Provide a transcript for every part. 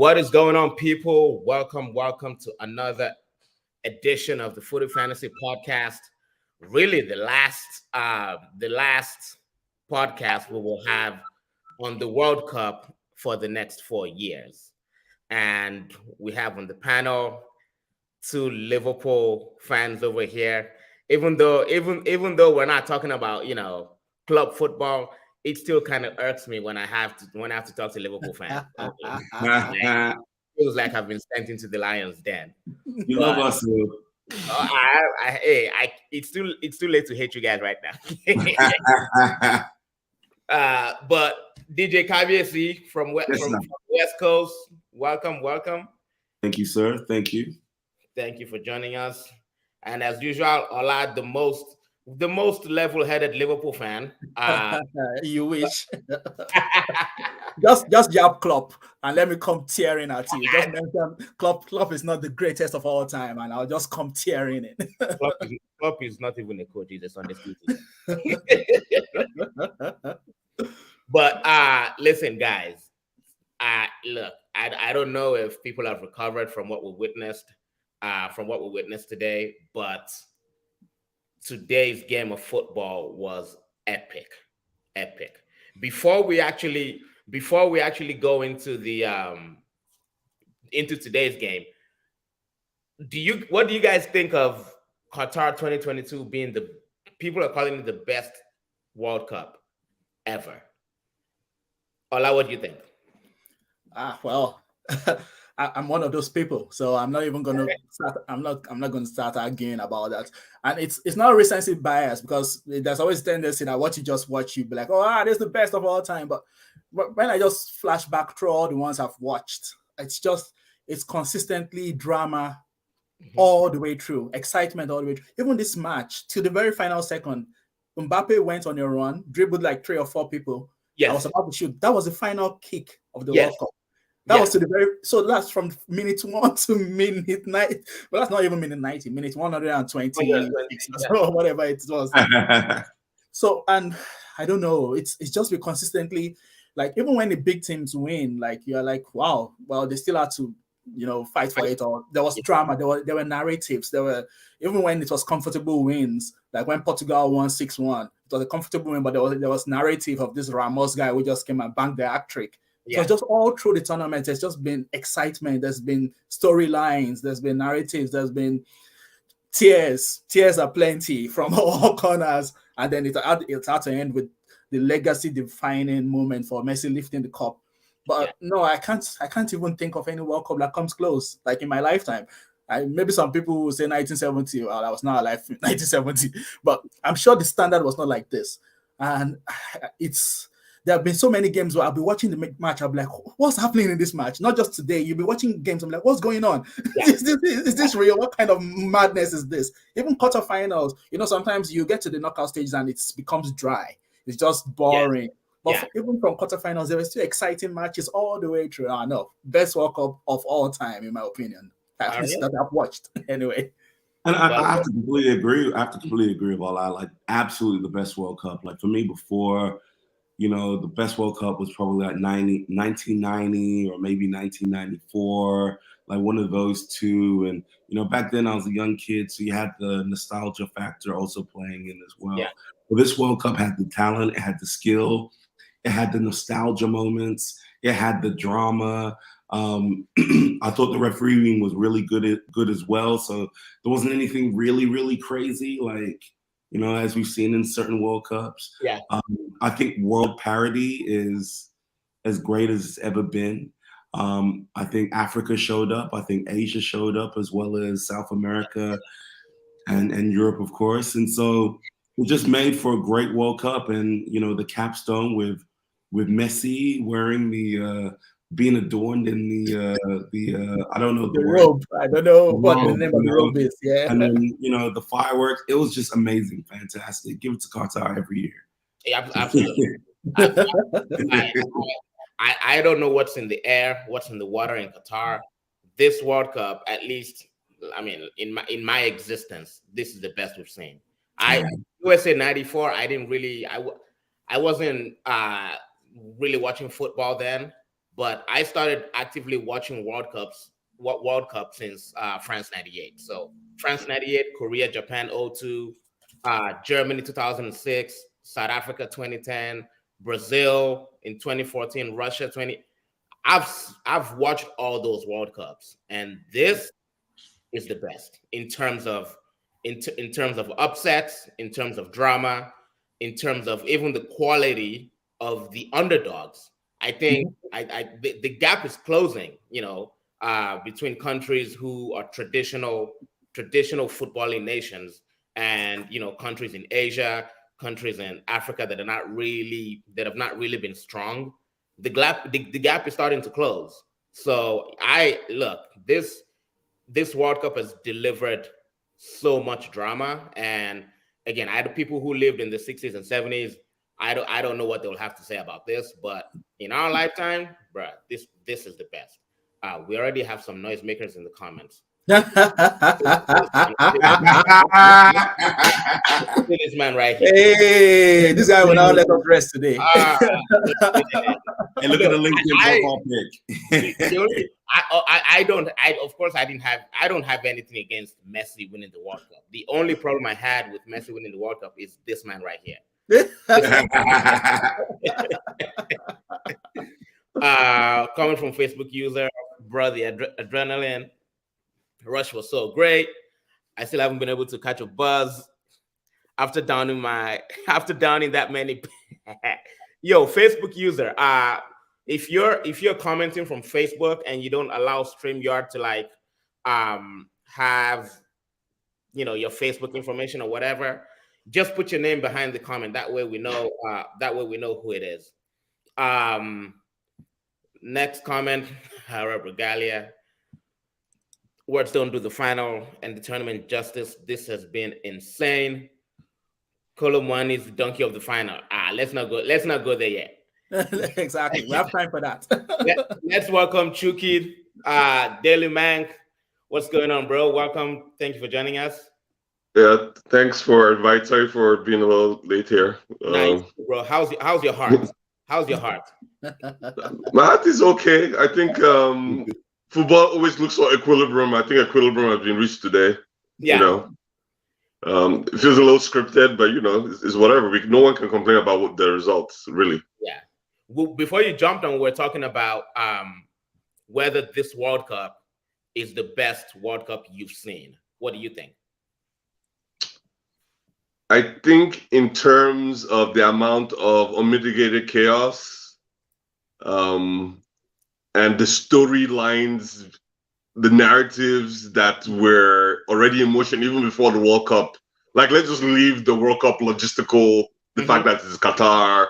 What is going on, people? Welcome to another edition of the Footy Fantasy Podcast. Really, the last podcast we will have on the World Cup for the next 4 years. And we have on the panel two Liverpool fans over here. Even though we're not talking about club football, it still kind of irks me when I have to talk to Liverpool fans. Like, feels like I've been sent into the lion's den. You love us, Lou. It's too late to hate you guys right now. But DJ Kabiesi from West Coast, welcome. Thank you, sir. Thank you for joining us. And as usual, Ola, the most level-headed Liverpool fan. You wish. just jab Klopp and let me come tearing at you. Just mention Klopp is not the greatest of all time, and I'll just come tearing it. Klopp is not even a coach; he's a Sunday school teacher. But listen, guys. Look, I don't know if people have recovered from what we witnessed today, but today's game of football was epic. Before we actually go into the into today's game, what do you guys think of Qatar 2022 being people are calling it the best World Cup ever? Ola, what do you think? Well, I'm one of those people, so I'm not even gonna start. I'm not gonna start arguing about that. And it's not recency bias, because there's always tendency that what you just watch, you be like, this is the best of all time. But when I just flash back through all the ones I've watched, it's consistently drama all the way through, excitement all the way through. Even this match, till the very final second, Mbappe went on a run, dribbled like 3 or 4 people. Yes. I was about to shoot. That was the final kick of the World Cup. That was so that's from minute 1 to minute 90. Well, that's not even minute 90, minute 120, or whatever it was. So, and I don't know, it's just be consistently, like, even when the big teams win, like, you're like, wow, well, they still had to, fight for it. Or there was drama, there were narratives, even when it was comfortable wins, like when Portugal won 6-1, it was a comfortable win, but there was narrative of this Ramos guy who just came and banged the hat-trick. So just all through the tournament, there's just been excitement, there's been storylines, there's been narratives, there's been tears aplenty from all corners, and then it had to end with the legacy-defining moment for Messi lifting the cup. But no, I can't even think of any World Cup that comes close, like in my lifetime. Maybe some people will say 1970. Well, I was not alive in 1970, but I'm sure the standard was not like this. And there have been so many games where I'll be watching the match, I'll be like, what's happening in this match? Not just today. You'll be watching games, I'm like, what's going on? Yeah. Is this real? What kind of madness is this? Even quarterfinals, sometimes you get to the knockout stages and it becomes dry. It's just boring. But even from quarterfinals, there were still exciting matches all the way through. I know, best World Cup of all time, in my opinion. At least that I've watched, anyway. And I have to completely agree. With all that. Like, absolutely the best World Cup. Like, for me, before, the best World Cup was probably like 1990 or maybe 1994, like one of those two. And, back then I was a young kid, so you had the nostalgia factor also playing in as well. Yeah. But this World Cup had the talent, it had the skill, it had the nostalgia moments, it had the drama. I thought the refereeing was really good as well. So there wasn't anything really, really crazy, like, as we've seen in certain World Cups. Yeah. I think world parity is as great as it's ever been. I think Africa showed up. I think Asia showed up, as well as South America and Europe, of course. And so it just made for a great World Cup. And, the capstone with Messi wearing being adorned in the I don't know the robe. I don't know what the name of the robe is. Yeah. And then the fireworks. It was just amazing, fantastic. Give it to Qatar every year. Yeah, absolutely. I don't know what's in the air, what's in the water in Qatar. This World Cup, at least, I mean, in my existence, this is the best we've seen. USA '94. I wasn't really watching football then, but I started actively watching World Cup since France '98. So France '98, Korea, Japan '02, Germany 2006, South Africa 2010, Brazil in 2014, Russia 20. I've watched all those World Cups, and this is the best in terms of in terms of upsets, in terms of drama, in terms of even the quality of the underdogs. I think the gap is closing, between countries who are traditional footballing nations and countries in Asia, countries in Africa that have not really been strong. The gap is starting to close. So I look this World Cup has delivered so much drama. And again, I had people who lived in the 60s and 70s. I don't know what they'll have to say about this, but in our lifetime, bruh, this is the best. We already have some noisemakers in the comments. This man right here. Hey, this guy will not let us rest today. And look at the LinkedIn profile pic. I don't have anything against Messi winning the World Cup. The only problem I had with Messi winning the World Cup is this man right here. Coming from Facebook user, bro, the adrenaline rush was so great. I still haven't been able to catch a buzz after downing that many. Yo, Facebook user, if you're commenting from Facebook and you don't allow StreamYard to have your Facebook information or whatever, just put your name behind the comment. That way we know who it is. Next comment, Regalia. Words don't do the final and the tournament justice. This has been insane. Kolomwani is the donkey of the final. Let's not go there yet. Exactly. We have time for that. Let's welcome Chukid, Daily Mank. What's going on, bro? Welcome. Thank you for joining us. Yeah, thanks for inviting. Sorry for being a little late here. Nice, bro. How's your heart? How's your heart? My heart is okay. I think football always looks for equilibrium. I think equilibrium has been reached today. Yeah. It feels a little scripted, but it's whatever. No one can complain about the results, really. Yeah. Well, before you jumped on, we're talking about whether this World Cup is the best World Cup you've seen. What do you think? I think in terms of the amount of unmitigated chaos, and the storylines, the narratives that were already in motion even before the World Cup. Like, let's just leave the World Cup logistical, the fact that it's Qatar.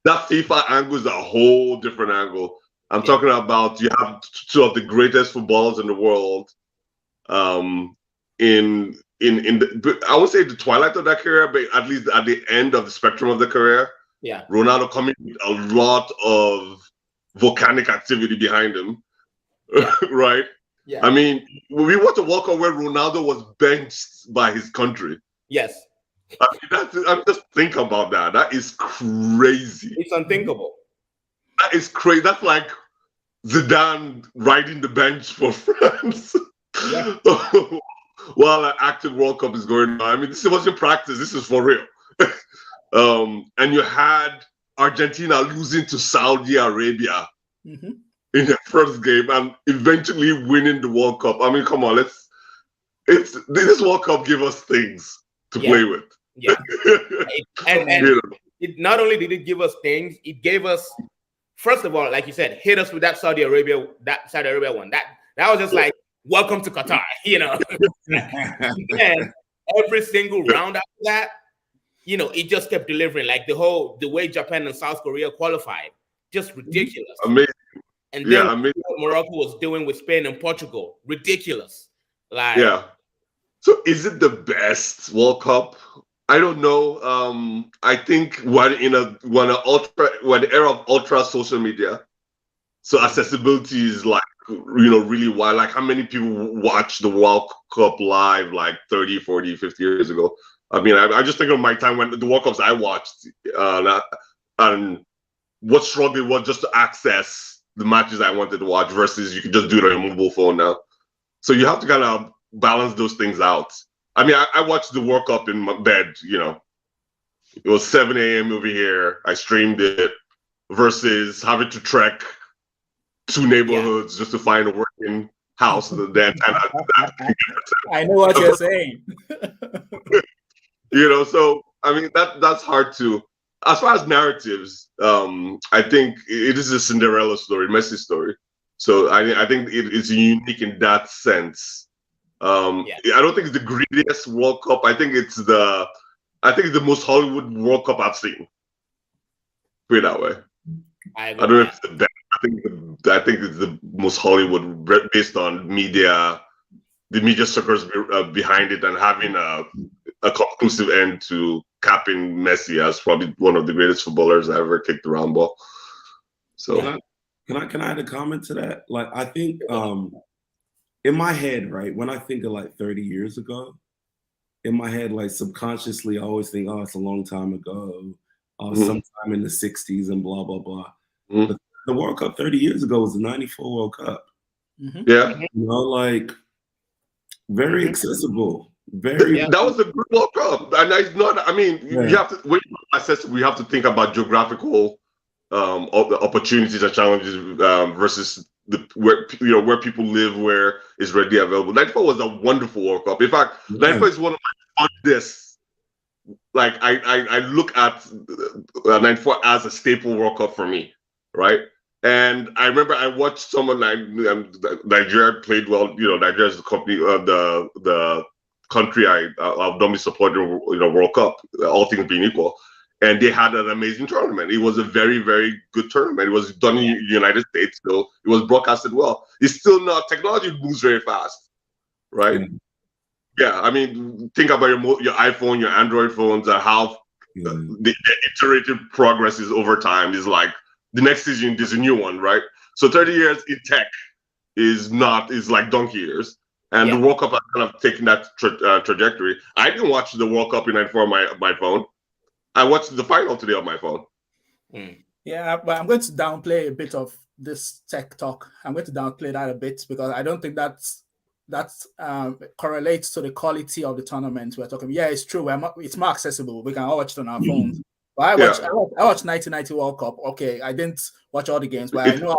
That FIFA angle is a whole different angle. I'm talking about you have two of the greatest footballers in the world in the, I would say the twilight of that career, but at least at the end of the spectrum of the career. Yeah. Ronaldo coming with a lot of volcanic activity behind him. Yeah. Right? Yeah. I mean, we want to walk on where Ronaldo was benched by his country. Yes. I'm just think about that. That is crazy. It's unthinkable. That is crazy. That's like Zidane riding the bench for France. Yeah. While an active World Cup is going on. I mean, this wasn't practice. This is for real. And you had Argentina losing to Saudi Arabia in the first game and eventually winning the World Cup. I mean, come on, this World Cup gave us things to play with. Yeah. and it not only did it give us things, it gave us, first of all, like you said, hit us with that Saudi Arabia one. That was just like, welcome to Qatar, And every single round after that, it just kept delivering. Like the way Japan and South Korea qualified, just ridiculous. Amazing. And then what Morocco was doing with Spain and Portugal, ridiculous. So is it the best World Cup? I don't know. I think when the era of ultra social media, so accessibility is like really wide. Like, how many people watched the World Cup live like 30, 40, 50 years ago? I mean, I just think of my time when the World Cups I watched, and what struggle it was just to access the matches I wanted to watch versus you can just do it on your mobile phone now. So you have to kind of balance those things out. I mean, I watched the World Cup in my bed, you know. It was 7 a.m. over here. I streamed it versus having to trek 2 neighborhoods just to find a working house. I know what you're saying. You know, so I mean that's hard to. As far as narratives, I think it is a Cinderella story, Messi story. So I think it is unique in that sense. I don't think it's the greatest World Cup. I think it's the most Hollywood World Cup I've seen. Put it that way. I don't know if it's the best. I think it's the most Hollywood based on media, the media circles behind it, and having a conclusive end to capping Messi as probably one of the greatest footballers I ever kicked the round ball. So can I add a comment to that? Like I think in my head, right, when I think of like 30 years ago, in my head, like subconsciously, I always think, oh, it's a long time ago, sometime in the 60s and blah, blah, blah. But the World Cup 30 years ago was the 94 World Cup. Yeah. You know, like very accessible. Very. That was a good World Cup. And it's not, I mean, you have to, when you assess it, we have to think about geographical opportunities and challenges versus where people live, where it's readily available. 94 was a wonderful World Cup. In fact, 94 is one of my fondest. Like I look at 94 as a staple World Cup for me, right? And I remember I watched someone like Nigeria played well. You know, Nigeria is the company, the country I've normally supported, World Cup, all things being equal. And they had an amazing tournament. It was a very, very good tournament. It was done in the United States, so it was broadcasted well. It's still not, technology moves very fast, right? Yeah, I mean, think about your iPhone, your Android phones, and how the iterative progress is over time. Is like the next season, there's a new one, right? So 30 years in tech is like donkey years. And the World Cup has kind of taken that trajectory. I didn't watch the World Cup in '94 on my phone. I watched the final today on my phone. Yeah, but I'm going to downplay a bit of this tech talk. I'm going to downplay that a bit because I don't think that correlates to the quality of the tournament we're talking. Yeah, it's true. It's more accessible. We can all watch it on our phones. But I watched 1990 World Cup. Okay, I didn't watch all the games, but I know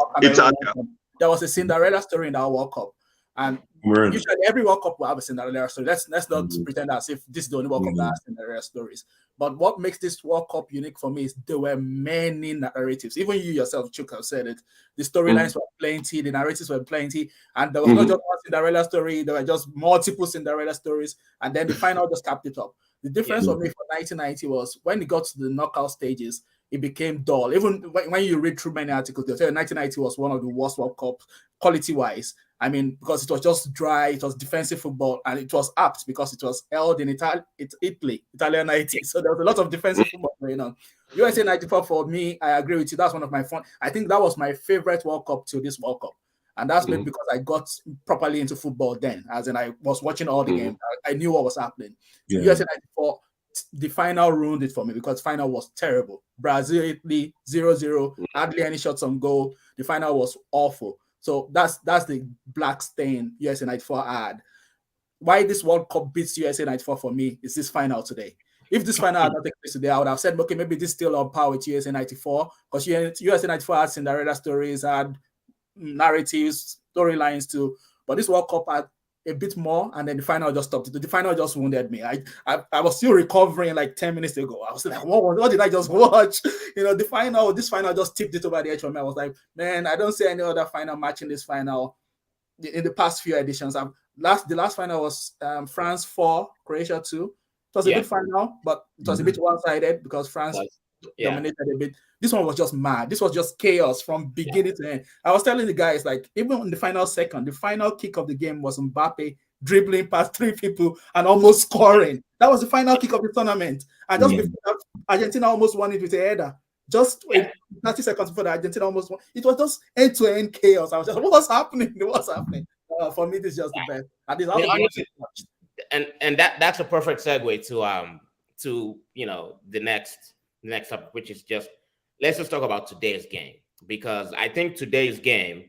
there was a Cinderella story in that World Cup. And usually every World Cup will have a Cinderella story. Let's not pretend as if this is the only World Cup that has Cinderella stories. But what makes this World Cup unique for me is there were many narratives. Even you yourself, Chuk, have said it. The storylines were plenty, the narratives were plenty, and there was not just one Cinderella story, there were just multiple Cinderella stories, and then the final just capped it up. The difference for me for 1990 was when it got to the knockout stages, it became dull. Even when you read through many articles, they'll tell you 1990 was one of the worst World Cups quality-wise. I mean, because it was just dry, it was defensive football, and it was apt because it was held in Italy, Italian 90. So there was a lot of defensive football going on. USA 94 for me, I agree with you. That's one of my fun. I think that was my favorite World Cup till this World Cup. And that's maybe because I got properly into football then, as in I was watching all the games. I knew what was happening. USA 94, the final ruined it for me because final was terrible. Brazil, Italy, 0-0, hardly any shots on goal. The final was awful. So that's the black stain USA 94 had. Why this World Cup beats USA 94 for me is this final today. If this final had not taken place today, I would have said, okay, maybe this is still on par with USA 94 because USA 94 had Cinderella stories, had narratives, storylines too. But this World Cup had a bit more, and then the final just stopped. The final just wounded me. I was still recovering like 10 minutes ago. I was like, what did I just watch? This final just tipped it over the edge for me. I was like, man, I don't see any other final match in this final in the past few editions. The last final was France 4, Croatia 2. It was a good final, but it was a bit one-sided because France dominated a bit. This one was just mad. This was just chaos from beginning to end. I was telling the guys, like, even in the final second, the final kick of the game was Mbappe dribbling past 3 people and almost scoring. That was the final kick of the tournament. And just before that, Argentina almost won it with a header. Just 30 seconds before that, Argentina almost won. It was just end-to-end chaos. I was just, what's happening? What's happening? For me, this is just the best. And that's a perfect segue to the next up, which is just let's just talk about today's game, because I think today's game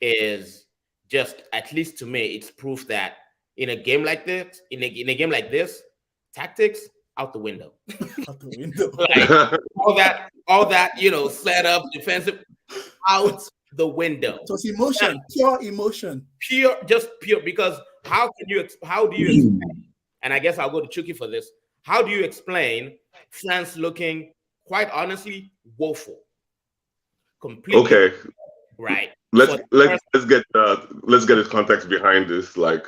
is just, at least to me, it's proof that in a game like this, tactics out the window. Out the window. Like all that, set up, defensive, out the window. It was emotion, pure emotion. Just pure, because how do you explain, and I guess I'll go to Chucky for this, how do you explain France looking, quite honestly, woeful? Completely. Okay. Right. Let's get the context behind this. Like,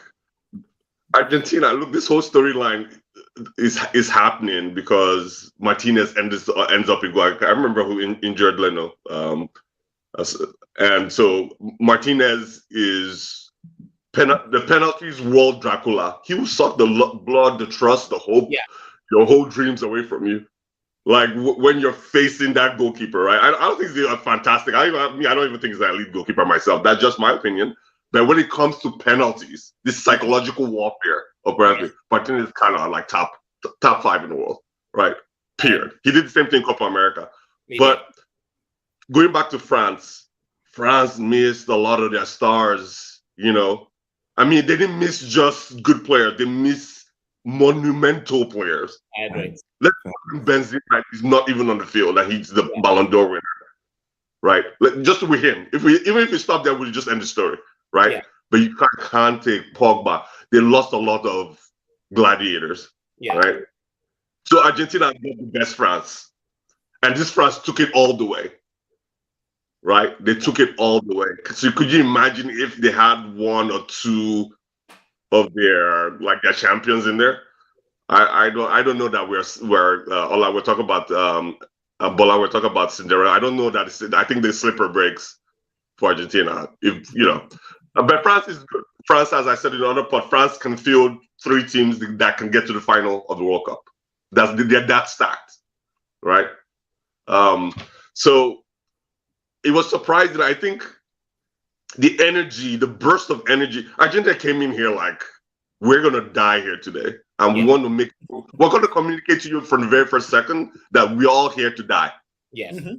Argentina, look, this whole storyline is happening because Martinez ends up in Guayaquil. I remember who injured Leno. And so Martinez is the penalties world Dracula. He will suck the blood, the trust, the hope, your whole dreams away from you. Like when you're facing that goalkeeper, right? I don't think he's fantastic. I don't even think he's an elite goalkeeper myself. That's just my opinion. But when it comes to penalties, this psychological warfare, apparently, Martinez is kind of like top 5 in the world, right? Period. He did the same thing in Copa America. But going back to France missed a lot of their stars, I mean, they didn't miss just good players. They missed monumental players. Let's Benzema is not even on the field, and he's the Ballon d'Or winner, right? Just with him. Even if we stop there, we'll just end the story, right? Yeah. But you can't take Pogba. They lost a lot of gladiators, right? So Argentina got the best France, and this France took it all the way, right? They took it all the way. So could you imagine if they had one or two of their champions in there? I don't know that we're talking about Bola, we're talking about Cinderella. I don't know that. I think the slipper breaks for Argentina. But France is good. France, as I said in the other part, France can field 3 teams that can get to the final of the World Cup. They're that stacked, right? So it was surprising. I think the energy, the burst of energy, Argentina came in here like, we're gonna die here today, and we're going to communicate to you from the very first second that we're all here to die. Yes. Mm-hmm.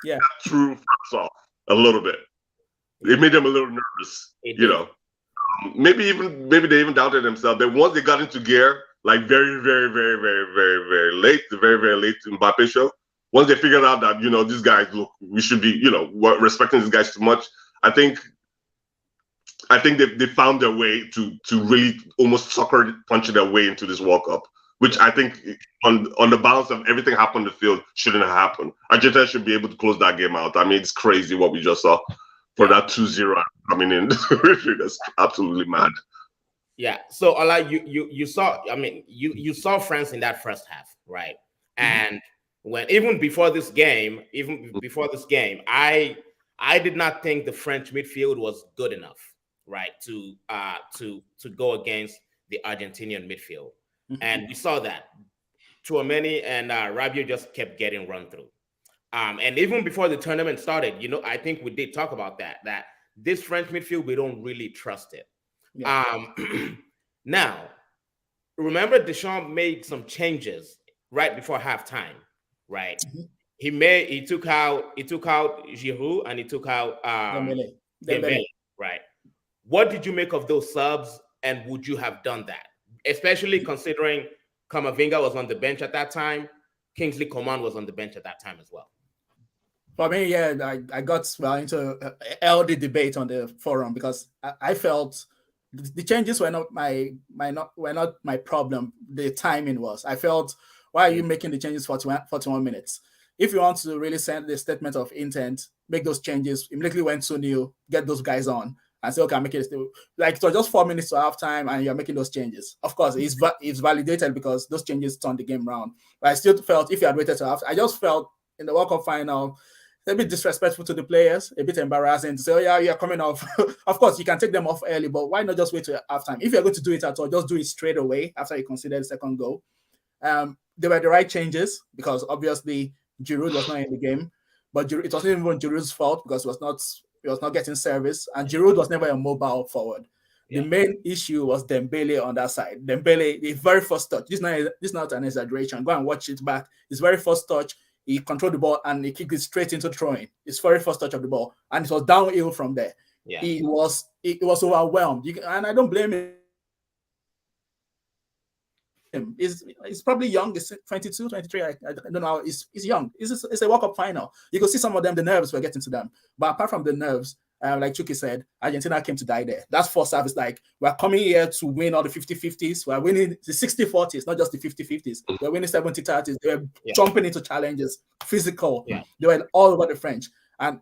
Yeah. That threw France off a little bit. It made them a little nervous, Maybe they even doubted themselves. But once they got into gear, like very, very, very, very, very, very late, the very, very late Mbappe show, once they figured out that, these guys, look, we should be, we're respecting these guys too much, I think they found their way to really almost sucker punch their way into this World Cup, which I think on the balance of everything happened on the field shouldn't have happened. Argentina should be able to close that game out. I mean, it's crazy what we just saw for that 2-0 coming in. That's absolutely mad. Yeah. So Ola, you saw, I mean, you saw France in that first half, right? Mm-hmm. And even before this game, I did not think the French midfield was good enough, right, to go against the Argentinian midfield. Mm-hmm. And we saw that Tchouaméni and Rabiot just kept getting run through. And even before the tournament started, I think we did talk about that this French midfield, we don't really trust it. Yeah. Now, remember Deschamps made some changes right before halftime, right? Mm-hmm. He took out Giroud and he took out Dembele, right? What did you make of those subs, and would you have done that? Especially considering Camavinga was on the bench at that time, Kingsley Coman was on the bench at that time as well. For me, yeah, I got into LD debate on the forum because I felt the changes were not my problem. The timing was. I felt, why are you making the changes for 41 minutes? If you want to really send the statement of intent, make those changes, immediately went to new, get those guys on and say, okay, I'm making it still. Like, so just 4 minutes to halftime and you're making those changes. Of course, it's validated because those changes turned the game around. But I still felt if you had waited to halftime, I just felt in the World Cup final, a bit disrespectful to the players, a bit embarrassing to say, oh yeah, you're coming off. Of course, you can take them off early, but why not just wait till halftime? If you're going to do it at all, just do it straight away after you consider the second goal. They were the right changes because obviously Giroud was not in the game, but it wasn't even Giroud's fault because he was not getting service, and Giroud was never a mobile forward. Yeah. The main issue was Dembele on that side. Dembele, the very first touch, this is not an exaggeration. Go and watch it back. His very first touch, he controlled the ball and he kicked it straight into throwing. His very first touch of the ball, and it was downhill from there. Yeah. It was overwhelmed. And I don't blame him. He's probably young. He's 22, 23. I don't know. He's young. It's a World Cup final. You can see some of them, the nerves were getting to them. But apart from the nerves, like Chucky said, Argentina came to die there. That's first service. Like, we're coming here to win all the 50-50s. We're winning the 60-40s, not just the 50-50s. We're winning 70-30s. They were jumping into challenges, physical. Yeah. They were all over the French. And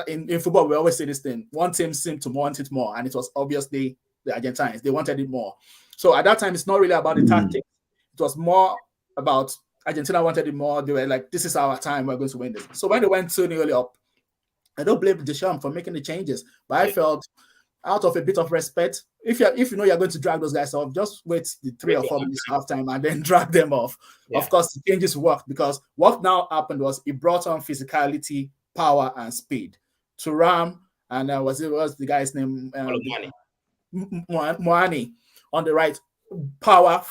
in football, we always say this thing. One team seemed to want it more, and it was obviously the Argentines. They wanted it more. So at that time, it's not really about the tactics. It was more about Argentina wanted it more. They were like, this is our time. We're going to win this. So when they went 2-0 up, I don't blame Deschamps for making the changes. But I felt, out of a bit of respect, if you know you're going to drag those guys off, just wait the 3 or 4 minutes halftime and then drag them off. Yeah. Of course, the changes worked, because what now happened was it brought on physicality, power, and speed. Thuram, and was the guy's name? Moani on the right. Power,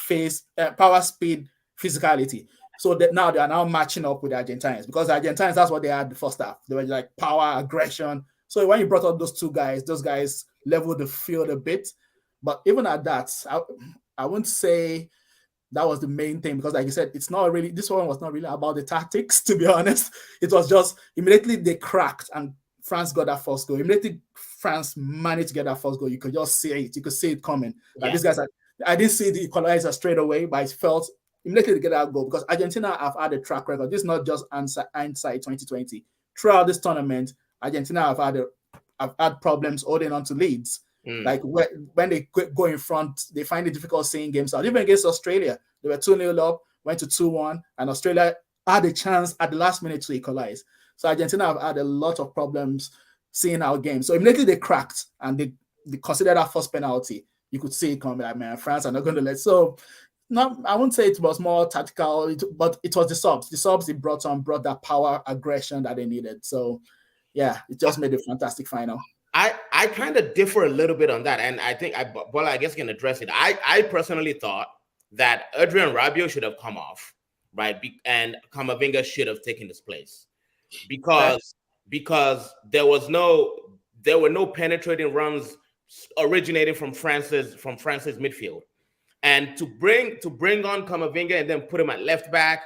speed, physicality. So that now they are now matching up with the Argentines, because the Argentines, that's what they had the first half. They were like power, aggression. So when you brought up those those guys leveled the field a bit. But even at that, I wouldn't say that was the main thing, because like you said, it's not really, this one was not really about the tactics, to be honest. It was just immediately they cracked and France got that first goal. Immediately France managed to get that first goal. You could just see it. You could see it coming. Like these guys I didn't see the equalizer straight away, but I felt immediately to get that goal, because Argentina have had a track record. This is not just hindsight 2020. Throughout this tournament, Argentina have had problems holding on to leads. Like when they go in front, they find it difficult seeing games out. Even against Australia, they were 2-0 up, went to 2-1, and Australia had a chance at the last minute to equalize. So Argentina have had a lot of problems seeing our game. So immediately they cracked and they considered that first penalty. You could see it coming. Like, man, France are not going to let. So, no, I wouldn't say it was more tactical, but it was the subs. The subs they brought that power, aggression that they needed. So, yeah, it just made a fantastic final. I kind of differ a little bit on that, and I think I guess can address it. I personally thought that Adrien Rabiot should have come off, right, and Camavinga should have taken his place, because there were no penetrating runs originating from France's midfield, and to bring on Camavinga and then put him at left back,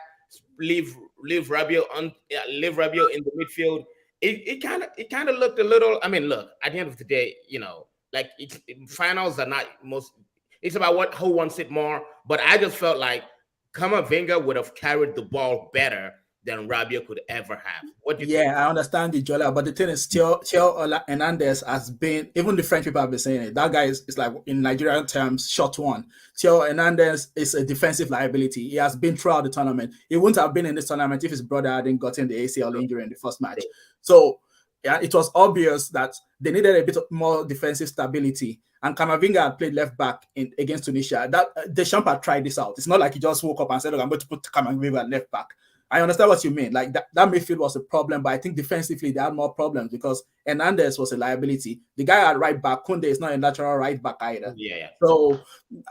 leave Rabiot in the midfield. It kind of looked a little. I mean, look, at the end of the day, like finals are not most. It's about who wants it more. But I just felt like Camavinga would have carried the ball better than Rabiot could ever have. What do you think? I understand the Jola, but the thing is, Theo Hernandez has been, even the French people have been saying it. That guy is like, in Nigerian terms, shot one. Theo Hernandez is a defensive liability. He has been throughout the tournament. He wouldn't have been in this tournament if his brother hadn't gotten the ACL injury in the first match. So yeah, it was obvious that they needed a bit more defensive stability. And Camavinga had played left back against Tunisia. That Deschamps had tried this out. It's not like he just woke up and said, "Look, I'm going to put Camavinga at left back." I understand what you mean. Like that midfield was a problem, but I think defensively they had more problems because Hernandez was a liability. The guy at right back, Koundé, is not a natural right back either. Yeah. So,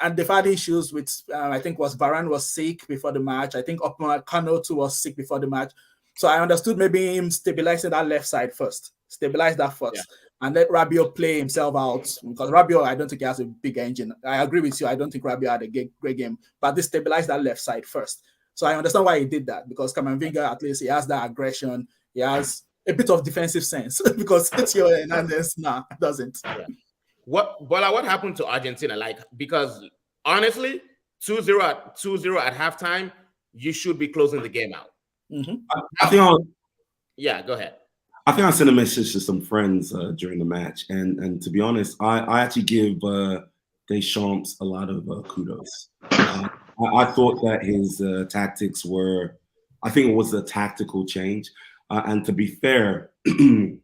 and they've had issues with, I think Varane was sick before the match. I think Kano too was sick before the match. So I understood maybe him stabilizing that left side first. Stabilize that first. And let Rabiot play himself out. Because Rabiot, I don't think he has a big engine. I agree with you. I don't think Rabiot had a great game. But they stabilized that left side first. So I understand why he did that, because Camavinga, at least he has that aggression. He has a bit of defensive sense because Theo Hernandez doesn't. Yeah. What happened to Argentina? Like, because honestly, 2-0 at halftime, you should be closing the game out. Mm-hmm. Go ahead. I think I sent a message to some friends during the match, and to be honest, I actually give Deschamps a lot of kudos. I thought that his tactics were, I think it was a tactical change. And to be fair, the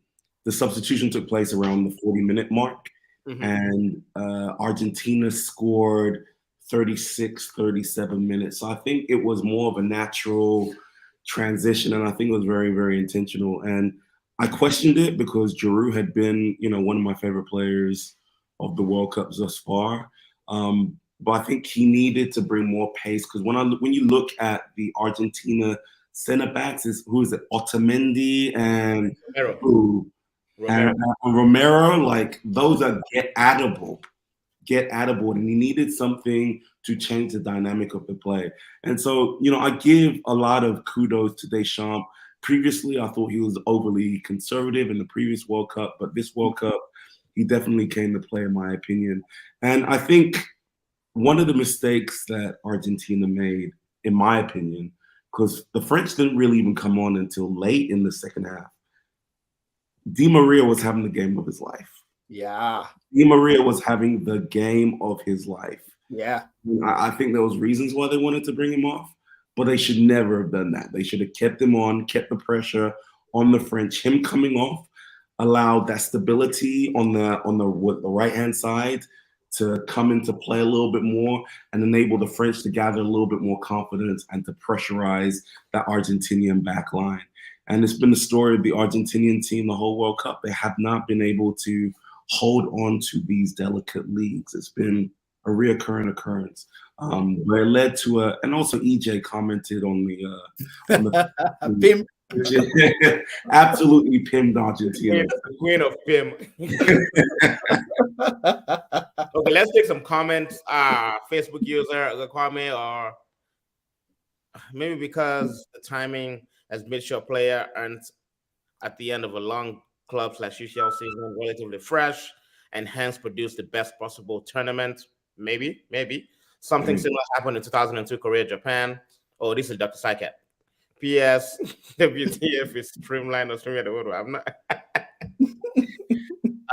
substitution took place around the 40-minute mark. Mm-hmm. And Argentina scored 36, 37 minutes. So I think it was more of a natural transition. And I think it was very, very intentional. And I questioned it because Giroud had been, one of my favorite players of the World Cup thus far. But I think he needed to bring more pace, because when you look at the Argentina center backs is who is it? Otamendi and Romero. who and Romero. Like those are get addable, and he needed something to change the dynamic of the play. And so, I give a lot of kudos to Deschamps. Previously, I thought he was overly conservative in the previous World Cup, but this World Cup, he definitely came to play, in my opinion. And I think one of the mistakes that Argentina made, in my opinion, because the French didn't really even come on until late in the second half. Di Maria was having the game of his life. Yeah. Di Maria was having the game of his life. Yeah. I think there was reasons why they wanted to bring him off, but they should never have done that. They should have kept him on, kept the pressure on the French. Him coming off allowed that stability on the right-hand side to come into play a little bit more and enable the French to gather a little bit more confidence and to pressurize that Argentinian back line. And it's been the story of the Argentinian team the whole World Cup. They have not been able to hold on to these delicate leagues. It's been a reoccurring occurrence. But it led to and also EJ commented on the Pim. Absolutely pinned Argentina. The queen of Pim. Okay, let's take some comments. Facebook user, the comment, or maybe because the timing as mid-short player and at the end of a long club/UCL season, relatively fresh, and hence produce the best possible tournament. Maybe. Something similar happened in 2002 Korea, Japan. Oh, this is Dr. Sycat. P.S. WTF is streamlined or streamlined. I'm not.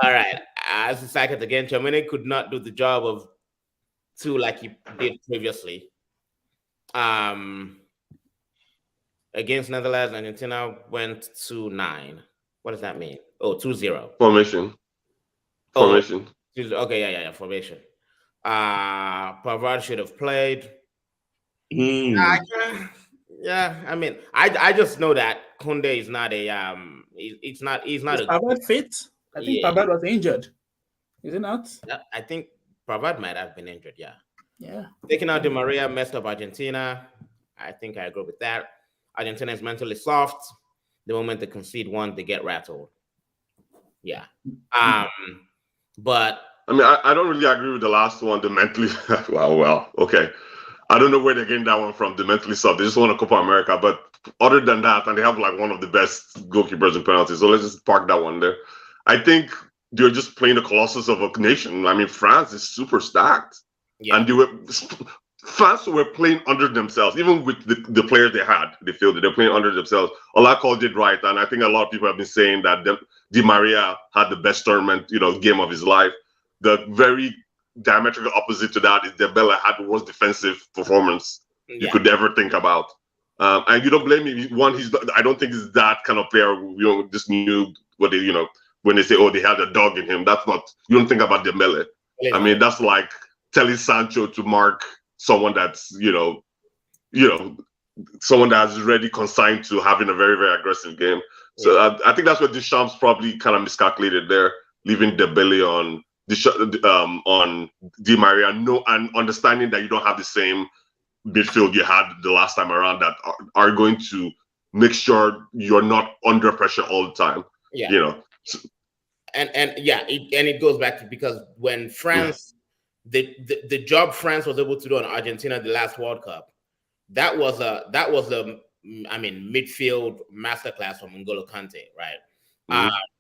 All right. As a Sycat again, Germany could not do the job of two like he did previously. Against Netherlands, Argentina went 2-9. What does that mean? Oh, 2-0. Formation. Okay, yeah, formation. Pavard should have played. Yeah, I mean, I just know that Koundé is not a he's not a Pavard fit. I think Pavard was injured. Is it not? I think Pavard might have been injured. Yeah. Taking out Di Maria messed up Argentina. I think I agree with that. Argentina is mentally soft. The moment they concede one, they get rattled. Yeah. But I mean, I don't really agree with the last one, the mentally. well, okay. I don't know where they're getting that one from, the mentally soft. They just won a Copa America. But other than that, and they have like one of the best goalkeepers in penalties. So let's just park that one there. I think they're just playing the colossus of a nation. I mean, France is super stacked. Yeah. And France were playing under themselves, even with the players they had. They feel that they're playing under themselves. Ola called it right, and I think a lot of people have been saying that Di Maria had the best tournament, game of his life. The very diametrical opposite to that is Dembele had the worst defensive performance you could ever think about. And you don't blame me. I don't think he's that kind of player. This new what they, when they say, oh, they had a dog in him. That's not. You don't think about Dembele. I mean, that's like telling Sancho to mark someone that's someone that's already consigned to having a very, very aggressive game. So I think that's what Deschamps probably kind of miscalculated there, leaving Dembele on Di Maria, and understanding that you don't have the same midfield you had the last time around that are going to make sure you're not under pressure all the time. And it goes back to because when France. The job France was able to do on Argentina the last World Cup, that was a midfield masterclass from N'Golo Kante, right?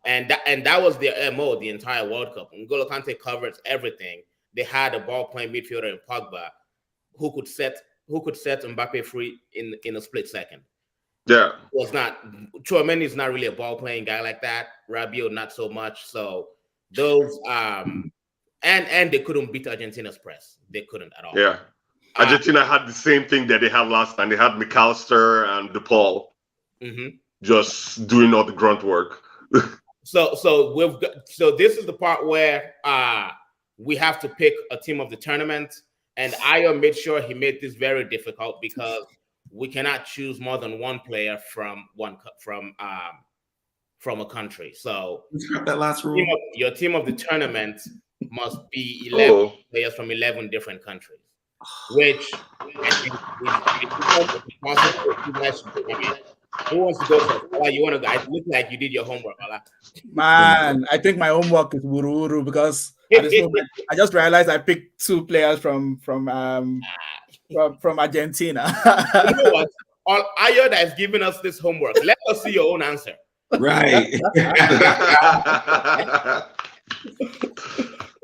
And that was their MO the entire World Cup. N'Golo Kante covers everything. They had a ball playing midfielder in Pogba who could set Mbappe free in a split second. Yeah, was not Chouameni is not really a ball playing guy like that. Rabiot not so much. So those And they couldn't beat Argentina's press. They couldn't at all. Yeah. Argentina had the same thing that they had last time. They had McAllister and DePaul just doing all the grunt work. So this is the part where we have to pick a team of the tournament. And Ayo made sure he made this very difficult because we cannot choose more than one player from a country. So that last rule. Your team of the tournament must be 11 players from 11 different countries. which I think is possible. You guys should come in. Who wants to go first? Ola, you want to go? It looks like you did your homework, Ola. Man, I think my homework is wuru because at this moment I just realized I picked 2 players from Argentina. You know what? Ayo that is giving us this homework. Let us see your own answer. Right.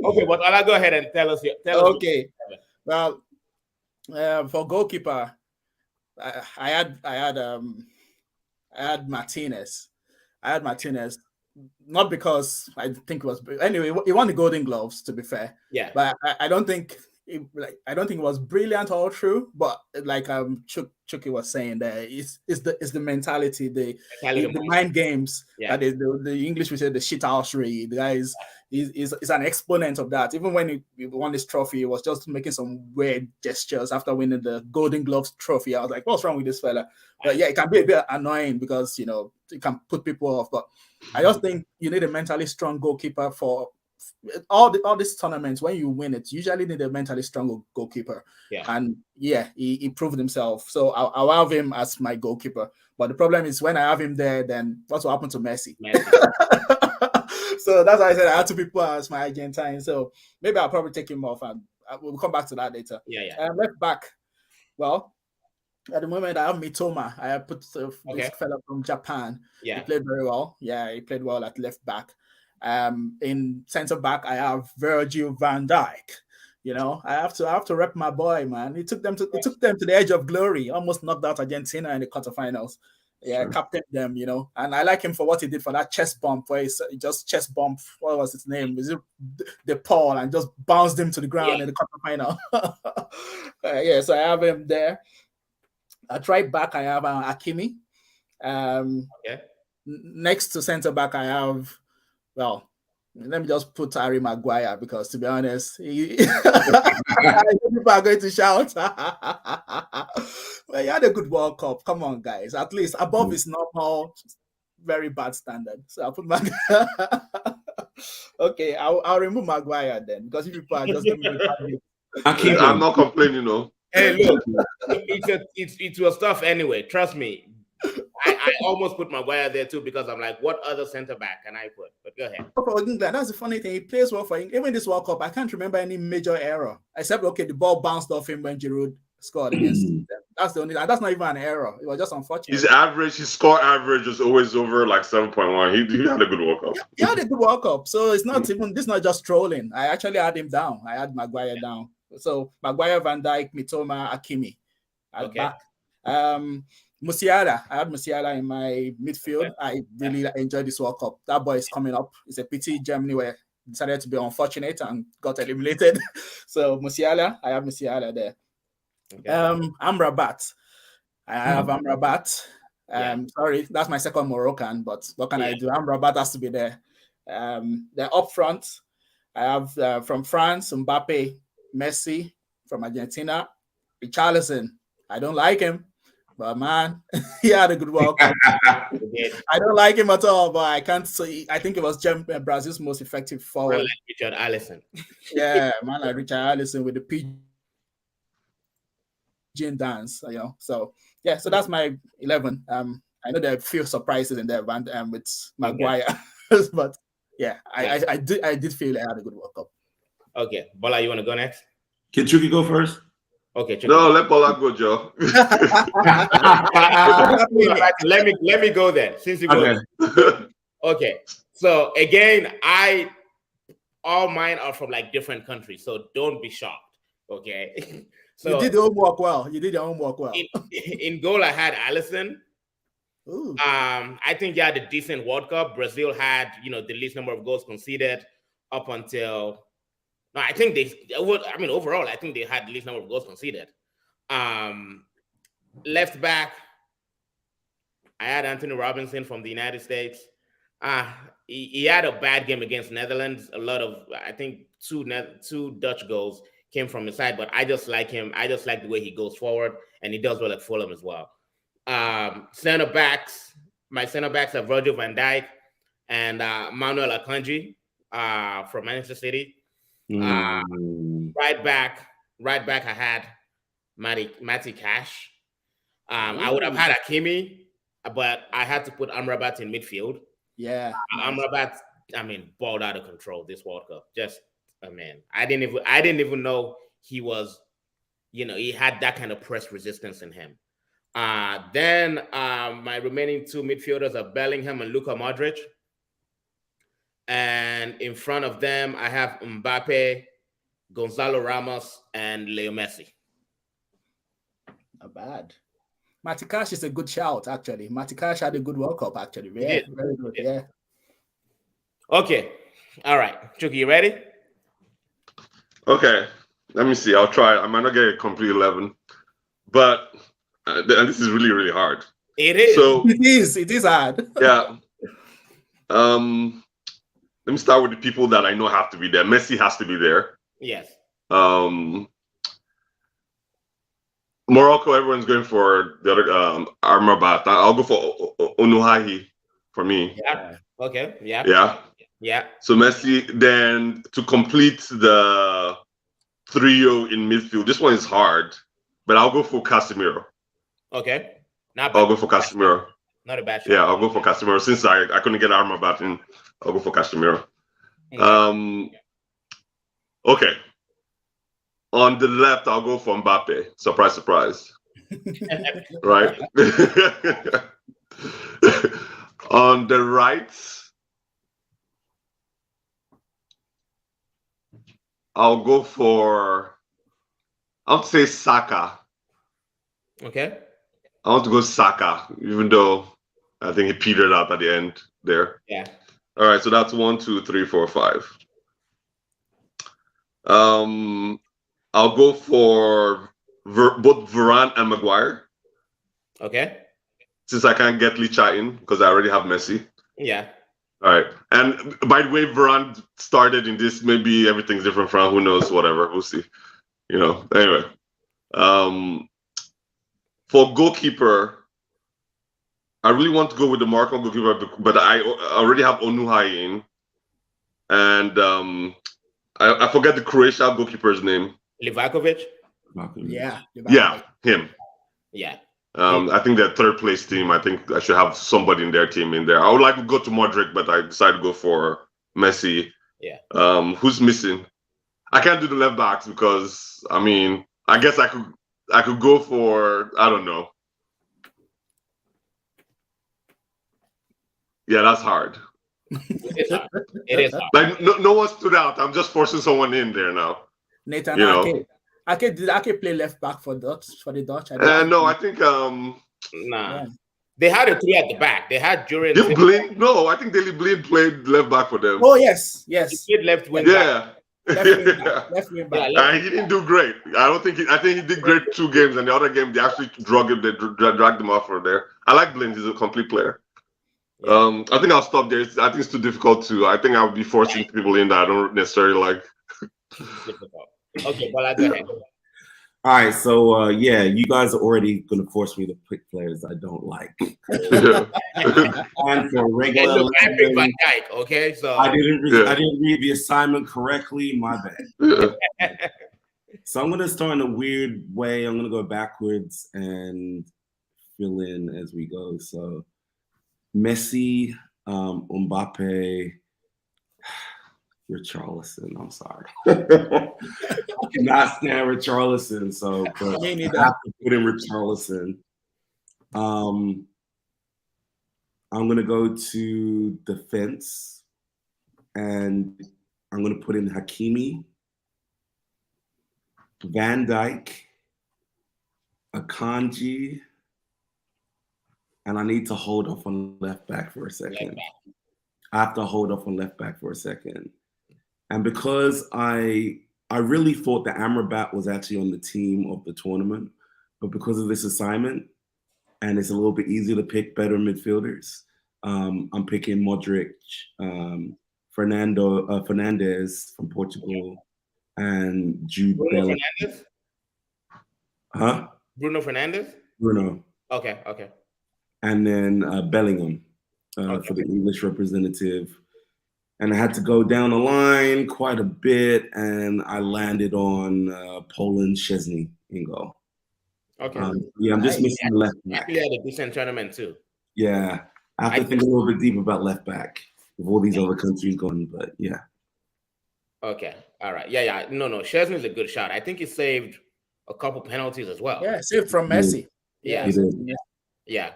Okay, but Ola, go ahead and tell us. Okay. Well, for goalkeeper, I had Martinez. Not because I think it was anyway. He won the Golden Gloves, to be fair. Yeah. But I don't think it was brilliant all through. But like Chucky was saying, there it's the mentality, the mind games. Yeah. That is the English we say the shithousery. The guy is an exponent of that. Even when he won this trophy, he was just making some weird gestures after winning the Golden Gloves trophy. I was like, what's wrong with this fella? But yeah, it can be a bit annoying because it can put people off. But I just think you need a mentally strong goalkeeper for all these tournaments. When you win it, you usually need a mentally strong goalkeeper. Yeah. And yeah, he proved himself. So I'll have him as my goalkeeper. But the problem is when I have him there, then what will happen to Messi? So that's why I said I had 2 people as my Argentine. So maybe I'll probably take him off, and we'll come back to that later. Yeah. Left back. Well, at the moment I have Mitoma. I have put this fella from Japan. Yeah. He played very well. Yeah, he played well at left back. In centre back, I have Virgil van Dijk. I have to rep my boy, man. He took them to the edge of glory. Almost knocked out Argentina in the quarterfinals. Yeah, sure. Captained them, and I like him for what he did for that chest bump where he just chest bumped. What was his name? Was it the Paul and just bounced him to the ground in the quarterfinal? Yeah, so I have him there. At right back, I have Hakimi. Next to centre back, I have, well, let me just put Harry Maguire because, to be honest, people are going to shout. Well, he had a good World Cup. Come on, guys. At least above his normal, very bad standard. So I'll put Maguire. Okay, I'll remove Maguire then because if people are just going to I'm not complaining, no. Hey, look, it was tough anyway. Trust me. I almost put Maguire there too because I'm like, what other centre back can I put? But go ahead. For England, that's the funny thing. He plays well for England. Even this World Cup, I can't remember any major error except the ball bounced off him when Giroud scored against them. That's the only. That's not even an error. It was just unfortunate. His score average is always over like 7.1. He had a good World Cup. He had a good World Cup. So it's not even. This is not just trolling. I actually had him down. I had Maguire down. So Maguire, Van Dijk, Mitoma, Hakimi at back. Musiala. I had Musiala in my midfield. Okay. I really enjoyed this World Cup. That boy is coming up. It's a pity Germany were decided to be unfortunate and got eliminated. So Musiala, I have Musiala there. Okay. Amrabat. I have Amrabat. Sorry, that's my second Moroccan, but what can I do? Amrabat has to be there. They're up front. I have from France, Mbappe, Messi. From Argentina, Richarlison. I don't like him. But man, he had a good World Cup. I don't like him at all, but I can't say. I think it was Brazil's most effective forward. Man like Richard Alisson. Yeah, man like Richard Alisson with the pigeon dance, So yeah, so that's my 11. I know there are a few surprises in there, with Maguire, but yeah, I did feel I had a good World Cup. Okay, Bola, you want to go next? Can Chucky go first? Okay. No, let Bola go, Joe. let me go then. Since you go. Okay. So again, all mine are from like different countries, so don't be shocked. Okay. So you did the homework well. You did your homework well. In goal, I had Alisson. Ooh. I think he had a decent World Cup. Brazil had the least number of goals conceded up until. No, I think overall, I think they had the least number of goals conceded. Left back, I had Anthony Robinson from the United States. He had a bad game against Netherlands. I think two Dutch goals came from his side, but I just like him. I just like the way he goes forward, and he does well at Fulham as well. Center backs, my center backs are Virgil van Dijk and Manuel Akanji from Manchester City. Right back, Right back, I had Matty Cash. I would have had Hakimi, but I had to put Amrabat in midfield. Yeah, Amrabat, balled out of control this World Cup. Just man, I didn't even know he was, he had that kind of press resistance in him. Then my remaining two midfielders are Bellingham and Luka Modric. And in front of them, I have Mbappe, Gonzalo Ramos, and Leo Messi. not bad. Matty Cash is a good shout, actually. Matty Cash had a good World Cup, actually. Very good. Yeah. Okay. All right. Chucky, you ready? Okay. Let me see. I'll try. I might not get a complete 11, but and this is really, really hard. It is. So It is hard. Yeah. Let me start with the people that I know have to be there. Messi has to be there. Yes. Morocco, everyone's going for the other Amrabat. I'll go for Onuahi for me. Yeah. Okay. Yeah. Yeah. Yeah. So Messi, then to complete the trio in midfield. This one is hard, but I'll go for Casemiro. Okay. I'll go for Casemiro. Not a bad shot. Yeah, I'll go for Casemiro. Since I couldn't get Amrabat in, I'll go for Casemiro. Okay. Okay. On the left, I'll go for Mbappe. Surprise, surprise. Right? On the right, I'll go for, I'll say Saka. Okay. I want to go Saka, even though I think he petered out at the end there. Yeah. All right, so that's 1, 2, 3, 4, 5. I'll go for both Varane and Maguire. Okay. Since I can't get Licha in because I already have Messi. Yeah. All right. And by the way, Varane started in this. Maybe everything's different from who knows, whatever. We'll see. Anyway. For goalkeeper, I really want to go with the Moroccan goalkeeper, but I already have Onuahi in. And I forget the Croatia goalkeeper's name. Livakovic? Yeah. Yeah, him. Yeah. I think they're third place team. I think I should have somebody in their team in there. I would like to go to Modric, but I decided to go for Messi. Yeah. Who's missing? I can't do the left backs because I guess I could go for, I don't know. Yeah, that's hard. It is hard. Like no one stood out. I'm just forcing someone in there now. Nathan Ake. Did Ake play left back for the Dutch? No, I think Nah. Yeah. They had a three at the back. They had during. No, I think Daley Blind played left back for them. Oh yes. He played left wing. Yeah. Left wing back. He didn't do great. I think he did great 2 games, and the other game they actually dragged him off from there. I like Blind. He's a complete player. Yeah. I think I'll stop there. I think it's too difficult to. I think I'll be forcing people in that I don't necessarily like. Difficult. Okay, well, go ahead. All right, so you guys are already going to force me to pick players I don't like. And for regular, Van Dijk, okay, so I didn't read the assignment correctly. My bad. So I'm going to start in a weird way. I'm going to go backwards and fill in as we go. So Messi, Mbappe, Richarlison. I'm sorry. I cannot stand Richarlison, so but I have to put in Richarlison. I'm gonna go to defense, and I'm gonna put in Hakimi, Van Dijk, Akanji, and I need to hold off on left back for a second. I have to hold off on left back for a second. And because I really thought that Amrabat was actually on the team of the tournament, but because of this assignment, and it's a little bit easier to pick better midfielders, I'm picking Modric, Fernandes from Portugal, and Jude Bellingham. Fernandes? Huh? Bruno Fernandes? Bruno. Okay. And then Bellingham for the English representative. and I had to go down the line quite a bit, and I landed on Poland Szczesny in goal. Okay. Yeah, I'm just missing the left back. Actually had a decent tournament too. Yeah, I have to think a little bit deeper about left back with all these other countries gone, but yeah. Okay, all right, yeah. No, Szczesny is a good shot. I think he saved a couple penalties as well. Yeah, saved from Messi. Yeah. Yeah.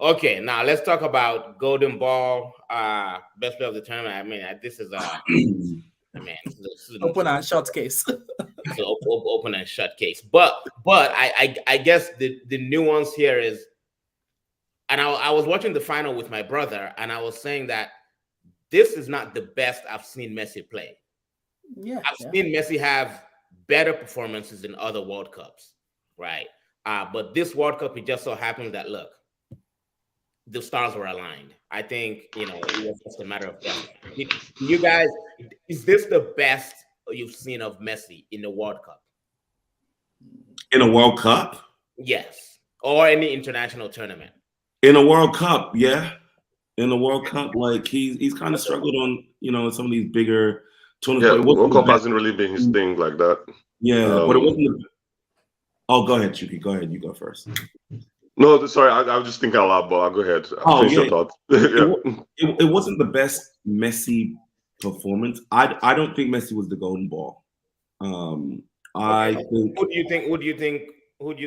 Okay, now let's talk about Golden Ball, best player of the tournament. I mean, this is this is open and shut case. It's an open and shut case. But I guess the nuance here is, and I was watching the final with my brother, and I was saying that this is not the best I've seen Messi play. Yeah, I've seen Messi have better performances in other World Cups, right? But this World Cup, it just so happens that, look, the stars were aligned. I think, it was just a matter of time. You guys, is this the best you've seen of Messi in the World Cup? In a World Cup? Yes. Or any international tournament? In a World Cup, yeah. In the World Cup, like he's kind of struggled on, some of these bigger tournaments. Yeah, World Cup hasn't really been his thing like that. Yeah, but it wasn't. Oh, go ahead, Chucky. Go ahead. You go first. No, sorry, I was just thinking out loud, but go ahead. Finish your thoughts. It wasn't the best Messi performance. I don't think Messi was the golden ball. I think. Who do you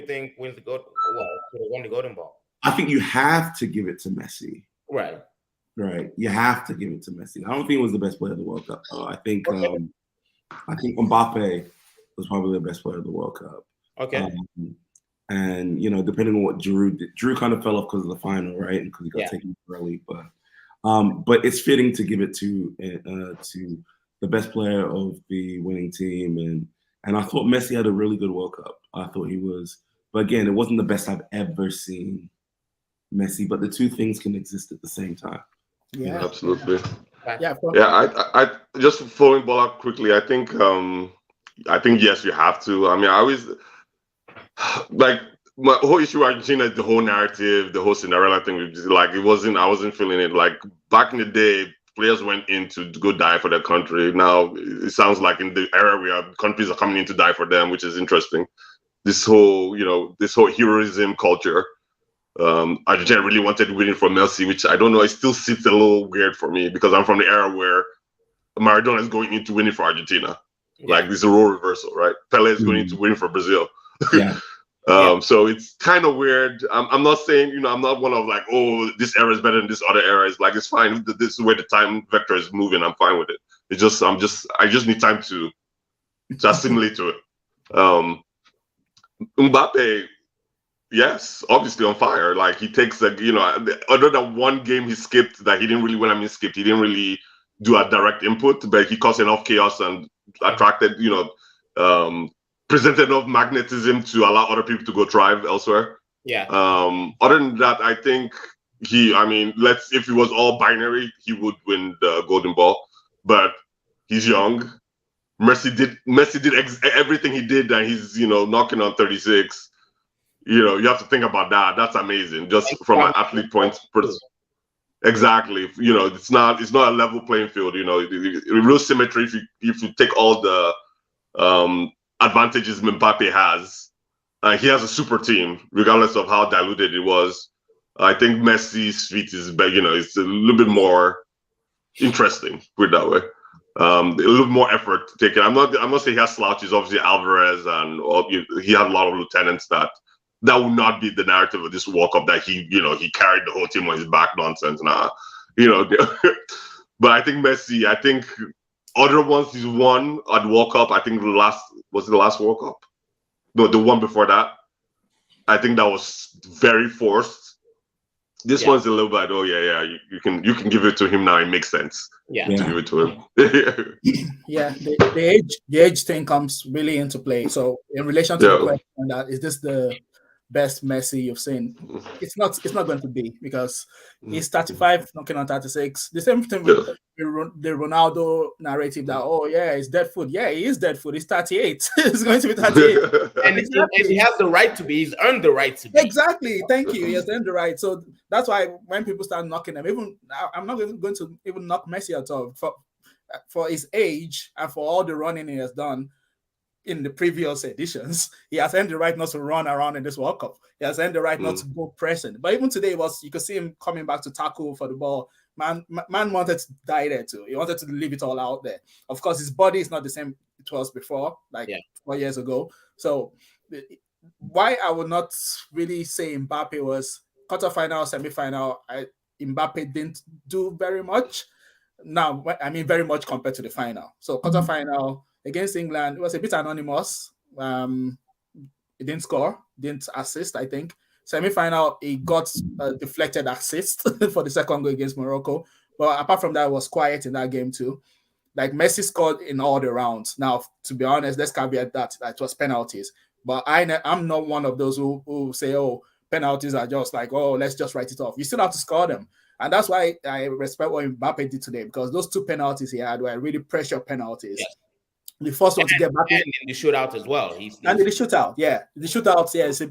think wins the golden? Well, could have won the golden ball? I think you have to give it to Messi. Right. You have to give it to Messi. I don't think he was the best player of the World Cup. I think Mbappe was probably the best player of the World Cup. Okay. And depending on what Drew did, Drew kind of fell off because of the final, right? And because he got taken early, but it's fitting to give it to the best player of the winning team, and I thought Messi had a really good World Cup. I thought he was, but again, it wasn't the best I've ever seen Messi. But the two things can exist at the same time. Yeah, absolutely. Yeah. I just following ball up quickly. I think yes, you have to. I mean, I always. Like my whole issue with Argentina is the whole narrative, the whole Cinderella thing. Like I wasn't feeling it. Like back in the day, players went in to go die for their country. Now it sounds like in the era where countries are coming in to die for them, which is interesting. This whole heroism culture. Argentina really wanted winning for Messi, which I don't know. It still sits a little weird for me because I'm from the era where Maradona is going into winning for Argentina. Yeah. Like this is a role reversal, right? Pele is going into winning for Brazil. Yeah. So it's kind of weird. I'm not saying, I'm not one of like, oh, this era is better than this other era. It's like, it's fine. This is where the time vector is moving. I'm fine with it. I just need time to assimilate to it. Mbappe, yes, obviously on fire. Like he takes other than one game he skipped that he didn't really, when I mean skipped, he didn't really do a direct input, but he caused enough chaos and attracted, presented enough magnetism to allow other people to go thrive elsewhere. Yeah. Other than that, I think if it was all binary, he would win the golden ball. But he's young. Messi did everything he did, and he's knocking on 36. You have to think about that. That's amazing. Just from an athlete point. Exactly. It's not a level playing field. Real symmetry. If you take all the advantages Mbappe has, he has a super team, regardless of how diluted it was. I think Messi's feat is, it's a little bit more interesting, put it that way. A little more effort taken. I'm not saying he has slouches. Obviously, Alvarez and he had a lot of lieutenants that would not be the narrative of this World Cup, that he carried the whole team on his back nonsense. But I think Messi, other ones he's won at the World Cup, I think the last World Cup? No, the one before that. I think that was very forced. This one's a little bit, you can give it to him now. It makes sense. Yeah. To give it to him. Yeah, the age thing comes really into play. So in relation to the question, that is this the best Messi you've seen. It's not going to be, because he's 35, knocking on 36. The same thing with the Ronaldo narrative that, oh yeah, he's dead foot. Yeah, he is dead foot. He's 38. He's going to be 38. And he has the right to be. He's earned the right to be. Exactly. Thank you. He has earned the right. So that's why when people start knocking him, even I'm not going to even knock Messi at all for his age and for all the running he has done in the previous editions. He has earned the right not to run around in this World Cup. He has earned the right not to go pressing. But even today, you could see him coming back to tackle for the ball. Man wanted to die there too. He wanted to leave it all out there. Of course, his body is not the same it was before, 4 years ago. So why I would not really say Mbappe was quarterfinal, semi-final. Mbappe didn't do very much. Now, I mean very much compared to the final. So quarterfinal against England, it was a bit anonymous. He didn't score, didn't assist, I think. Semi-final, he got a deflected assist for the second goal against Morocco. But apart from that, it was quiet in that game too. Like, Messi scored in all the rounds. Now, to be honest, let's caveat that it was penalties. But I'm not one of those who say, oh, penalties are just like, oh, let's just write it off. You still have to score them. And that's why I respect what Mbappe did today, because those two penalties he had were really pressure penalties. Yes. The first one to get back in the shootout as well. And in the shootout, the shootout, is a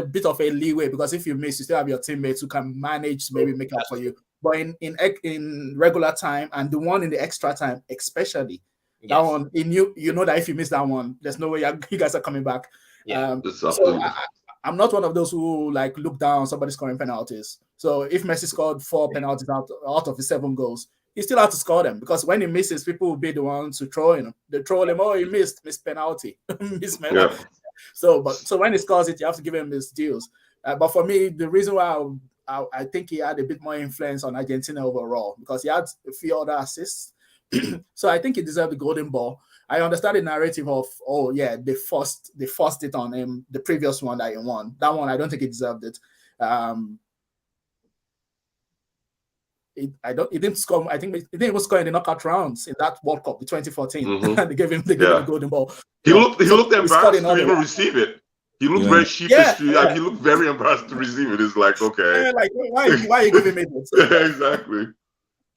bit of a leeway, because if you miss, you still have your teammates who can manage to maybe make up for you. But in regular time, and the one in the extra time, especially that one, you know that if you miss that one, there's no way you guys are coming back. Yeah. So I'm not one of those who like look down somebody scoring penalties. So if Messi scored 4 penalties out of his 7 goals, he still had to score them, because when he misses, people will be the ones to throw him. They troll him. Oh, he missed penalty, missed penalty. Yeah. So when he scores it, you have to give him his dues. But for me, the reason why I think he had a bit more influence on Argentina overall, because he had a few other assists. So I think he deserved the golden ball. I understand the narrative of, oh yeah, they forced it on him, the previous one that he won. That one, I don't think he deserved it. He didn't score. I think he didn't even score in the knockout rounds in that World Cup, the 2014. They gave him the golden ball. He looked embarrassed to even receive it. He looked very sheepish. He looked very embarrassed to receive it. It's like, okay, like why are you giving me this? Exactly.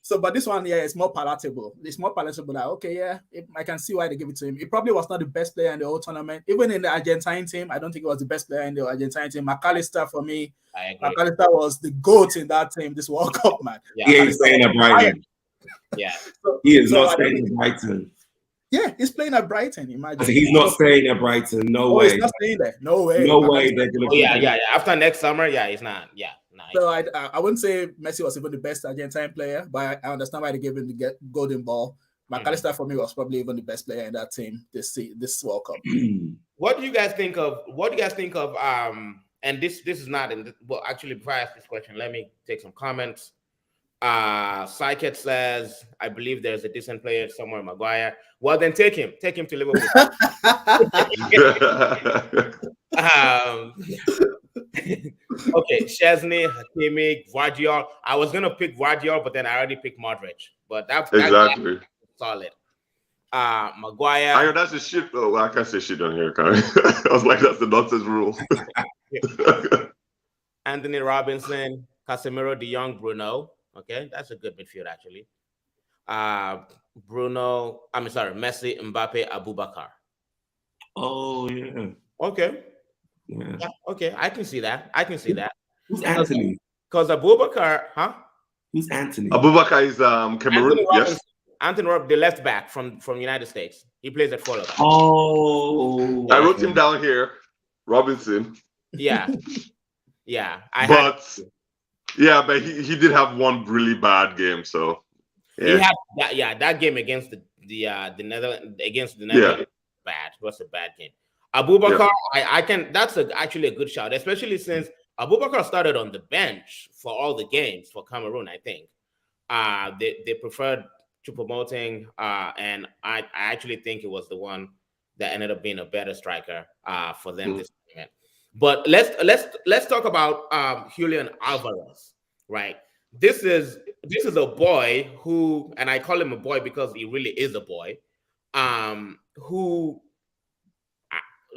So, but this one, it's more palatable. It's more palatable. Like, okay, I can see why they give it to him. He probably was not the best player in the whole tournament. Even in the Argentine team, I don't think he was the best player in the Argentine team. McAllister, for me, McAllister was the GOAT in that team, this World Cup, man. Yeah, he's playing at Brighton. Yeah. He is not staying at Brighton. Yeah, he's playing at Brighton. Imagine. He's not staying at Brighton. No way. He's not staying there. No way. No way. They're gonna yeah. After next summer, he's not. Yeah. Nice. So I wouldn't say Messi was even the best Argentine player, but I understand why they gave him the golden ball. McAllister for me was probably even the best player in that team this World Cup. What do you guys think of? And this is not in. Well, actually, before I ask this question, let me take some comments. Psychet says, I believe there's a decent player somewhere, Maguire. Well, then take him to Liverpool. Okay, Chesney, Hakimi, Guardiola. I was gonna pick Guardiola, but then I already picked Modric. But that's solid. Maguire. That's a shit. Oh, I can't say shit on here, Karen. I was like, that's the nonsense rule. Anthony Robinson, Casemiro, De Jong, Bruno. Okay, that's a good midfield actually. Messi, Mbappe, Abubakar. Oh yeah. Okay. Yeah. Okay, I can see that. Who's Anthony? Because Abubakar, huh? Who's Anthony? Abubakar is Cameroon. Yes. Anthony Robinson, the left back from United States. He plays at Fulham. Oh. I wrote him down here. Robinson. Yeah. Yeah. But he did have one really bad game. So he had that game against the Netherlands. Bad. It was a bad game. Abubakar, I can. That's actually a good shout, especially since Abubakar started on the bench for all the games for Cameroon. I think they preferred to promoting, and I actually think it was the one that ended up being a better striker for them this tournament. But let's talk about Julian Alvarez, right? This is a boy who, and I call him a boy because he really is a boy, who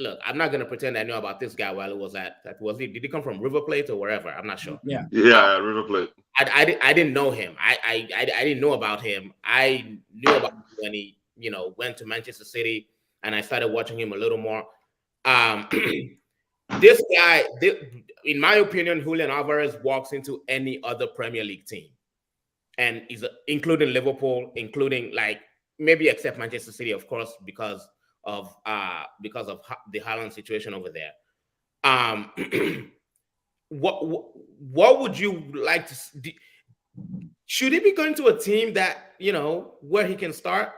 look, I'm not gonna pretend I know about this guy while he was did he come from River Plate or wherever? I'm not sure. Yeah, River Plate. I didn't know him. I didn't know about him. I knew about him when he, went to Manchester City, and I started watching him a little more. This guy, in my opinion, Julian Alvarez walks into any other Premier League team, and including Liverpool, including like maybe except Manchester City, of course, because of the Haaland situation over there. What would you like to see? Should he be going to a team that, where he can start?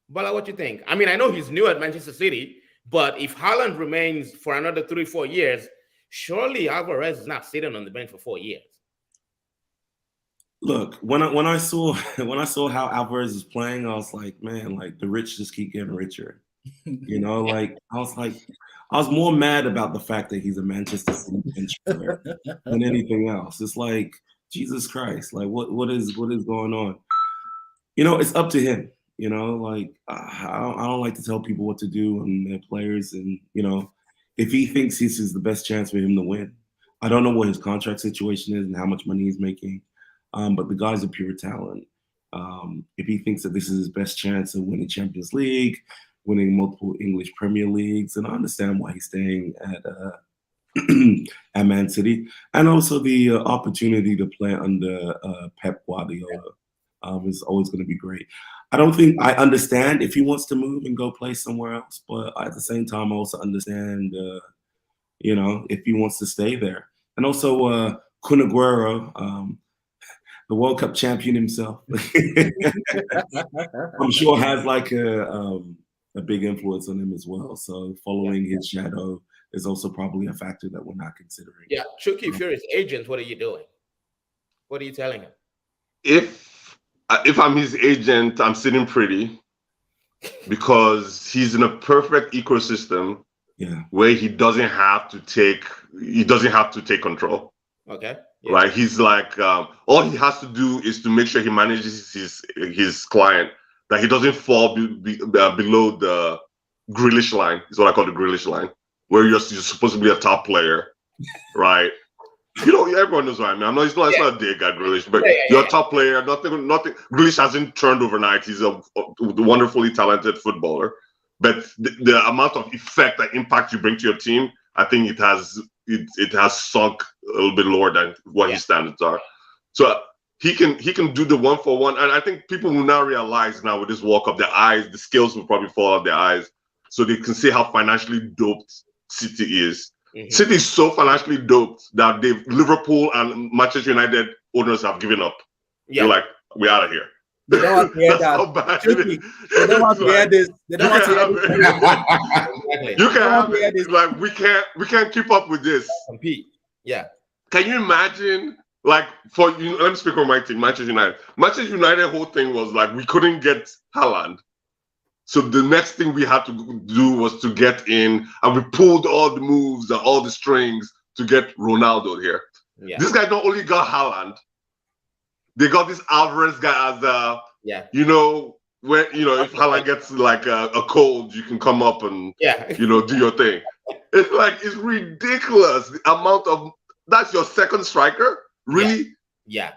Bala, what you think? I mean, I know he's new at Manchester City, but if Haaland remains for another 3-4 years, surely Alvarez is not sitting on the bench for 4 years. Look, when I saw how Alvarez is playing, I was like, man, like the rich just keep getting richer. Like I was more mad about the fact that he's a Manchester City bench player than anything else. It's like, Jesus Christ, like what is going on? It's up to him. Like I don't like to tell people what to do and their players, and if he thinks this is the best chance for him to win. I don't know what his contract situation is and how much money he's making, but the guy's a pure talent. If he thinks that this is his best chance of winning Champions League, winning multiple English Premier Leagues, and I understand why he's staying at Man City, and also the opportunity to play under Pep Guardiola is always going to be great. I understand if he wants to move and go play somewhere else, but at the same time, I also understand, if he wants to stay there. And also Kun Aguero, the World Cup champion himself, I'm sure has like a big influence on him as well. So following his shadow is also probably a factor that we're not considering. Yeah, Chucky, if you're his agent, what are you doing? What are you telling him? If I'm his agent, I'm sitting pretty, because he's in a perfect ecosystem where he doesn't have to take control. Okay. Yeah. Right. He's like, all he has to do is to make sure he manages his client, that he doesn't fall below the Grealish line. Is what I call the Grealish line, where you're supposed to be a top player, right? Everyone knows what I mean. It's not a dig at Grealish, but you're a top player. Nothing. Grealish hasn't turned overnight. He's a wonderfully talented footballer, but the amount of effect and impact you bring to your team, I think it has sunk a little bit lower than what his standards are. So he can do the 1-for-1, and I think people will now realize now with this World Cup, the scales will probably fall out their eyes, so they can see how financially doped City is. Mm-hmm. City is so financially doped that Liverpool and Manchester United owners have given up. Yeah. They're like, we're out of here. They don't want to hear that. They don't want to hear this. They don't want to hear this. You can have it. Like we can't keep up with this. Compete. Yeah. Can you imagine? Like let me speak on my team, Manchester United. Manchester United whole thing was like we couldn't get Haaland. So the next thing we had to do was to get in, and we pulled all the moves and all the strings to get Ronaldo here. Yeah. This guy not only got Haaland, they got this Alvarez guy as if Haaland gets like a cold, you can come up and do your thing. It's ridiculous the amount of that's your second striker, really. Yeah,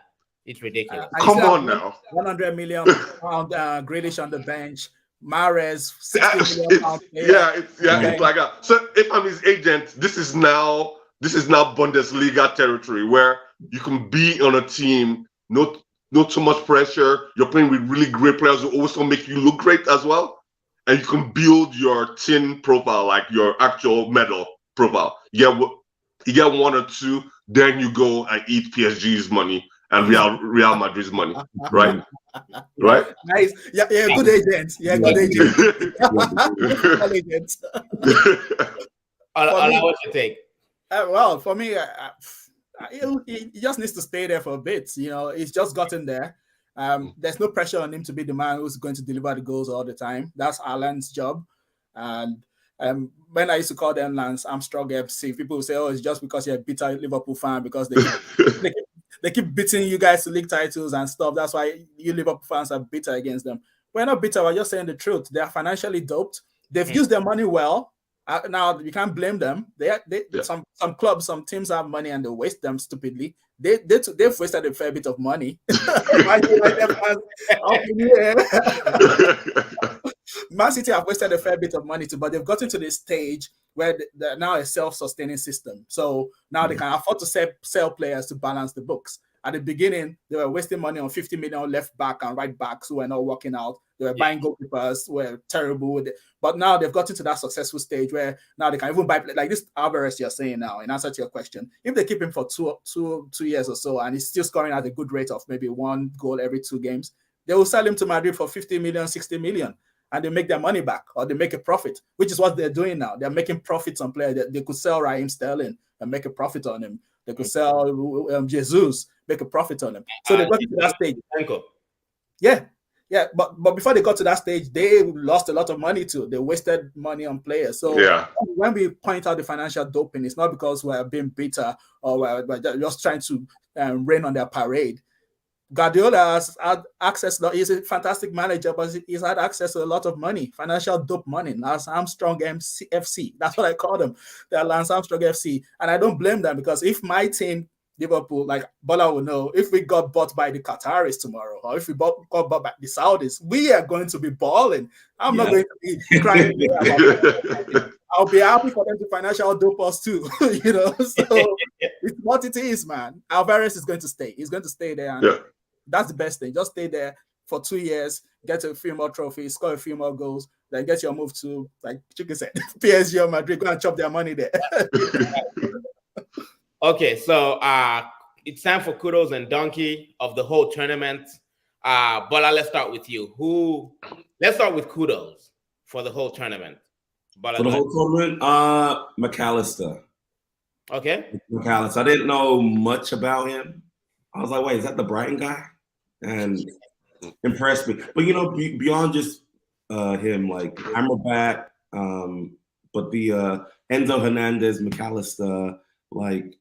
it's ridiculous. Come on now, 100 million pound Grealish on the bench. Mahrez, 60 million pound player. It's like that. So if I'm his agent, this is now Bundesliga territory where you can be on a team, not too much pressure. You're playing with really great players who also make you look great as well, and you can build your team profile, like your actual medal profile. You get 1 or 2, then you go and eat PSG's money and Real Madrid's money, right? Right? Nice. Yeah, good agent. Yeah, good agent. Good agent. I'll what you think. Well, for me, he just needs to stay there for a bit. He's just gotten there. There's no pressure on him to be the man who's going to deliver the goals all the time. That's Alan's job. And when I used to call them Lance Armstrong FC, people would say, "Oh, it's just because you're a bitter Liverpool fan because they keep beating you guys to league titles and stuff. That's why you Liverpool fans are bitter against them." We're not bitter. We're just saying the truth. They are financially doped. They've used their money well. Now you can't blame them. Some clubs, some teams have money and they waste them stupidly. They've wasted a fair bit of money. Man City have wasted a fair bit of money too, but they've gotten to this stage where they're now a self-sustaining system. So now they can afford to sell players to balance the books. At the beginning, they were wasting money on 50 million left back and right backs who were not working out. They were buying goalkeepers, were terrible. But now they've gotten to that successful stage where now they can even buy, like this Alvarez you're saying now, in answer to your question. If they keep him for two years or so and he's still scoring at a good rate of maybe 1 goal every 2 games, they will sell him to Madrid for 50 million, 60 million. And they make their money back or they make a profit, which is what they're doing now. They're making profits on players. They could sell Raheem Sterling and make a profit on him. They could sell Jesus, make a profit on him. So they got to that stage. Yeah. But before they got to that stage, they lost a lot of money too. They wasted money on players. So when we point out the financial doping, it's not because we're being bitter or we're just trying to rain on their parade. Guardiola has had access. He's a fantastic manager, but he's had access to a lot of money, financial dope money. Lance Armstrong FC, that's what I call them. They're Lance Armstrong FC, and I don't blame them because if my team, Liverpool, like Bola will know, if we got bought by the Qataris tomorrow, or if we got bought by the Saudis, we are going to be balling. I'm not going to be crying. I'll be happy for them to financial dope us too, you know. So it's what it is, man. Alvarez is going to stay. He's going to stay there. And that's the best thing. Just stay there for 2 years, get a few more trophies, score a few more goals, then get your move to, like Chicken said, PSG or Madrid, go and chop their money there. Okay, so it's time for kudos and donkey of the whole tournament. Bola, let's start with you. Let's start with kudos for the whole tournament. Bola, for the whole tournament, McAllister. Okay. McAllister. I didn't know much about him. I was like, wait, is that the Brighton guy? And impressed me. But, you know, beyond just him, like Amrabat, but the Enzo Hernandez, McAllister, like,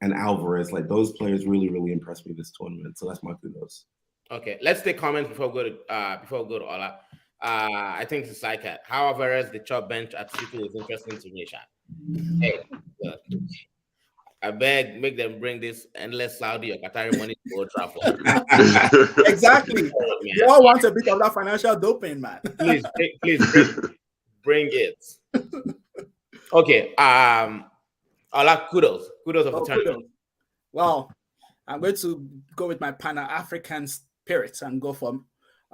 and Alvarez, like those players really, really impressed me this tournament. So that's my kudos. Okay, let's take comments before we go to Ola. I think it's like how Alvarez, the chop bench at City is interesting to me, Sean. Hey, I beg, make them bring this endless Saudi or Qatari money to Old Trafford. Exactly. You all want a bit of that financial doping, man. Please bring it. Okay. Ola, kudos of the tournament. Well, I'm going to go with my Pan-African spirit and go for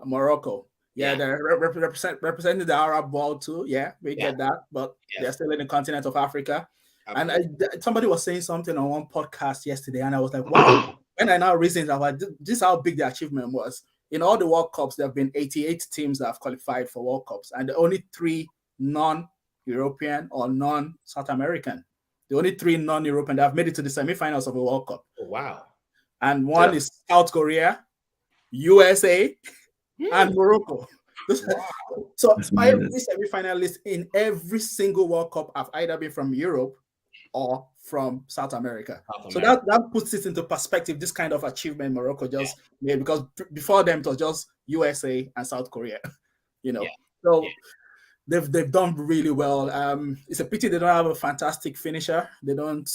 Morocco. Yeah, they're representing the Arab world too. Yeah, we get that, but they're still in the continent of Africa. And somebody was saying something on one podcast yesterday, and I was like, wow. When I now reasoned about this is how big the achievement was. In all the World Cups, there have been 88 teams that have qualified for World Cups, and the only 3 non-European or non-South American. The only 3 non-European that have made it to the semifinals of a World Cup. Oh, wow. And one is South Korea, USA, and Morocco. Wow. So every semi-finalist in every single World Cup have either been from Europe or from South America. So that puts it into perspective, this kind of achievement Morocco just made, because before them it was just USA and South Korea, you know. So they've done really well. It's a pity they don't have a fantastic finisher. They don't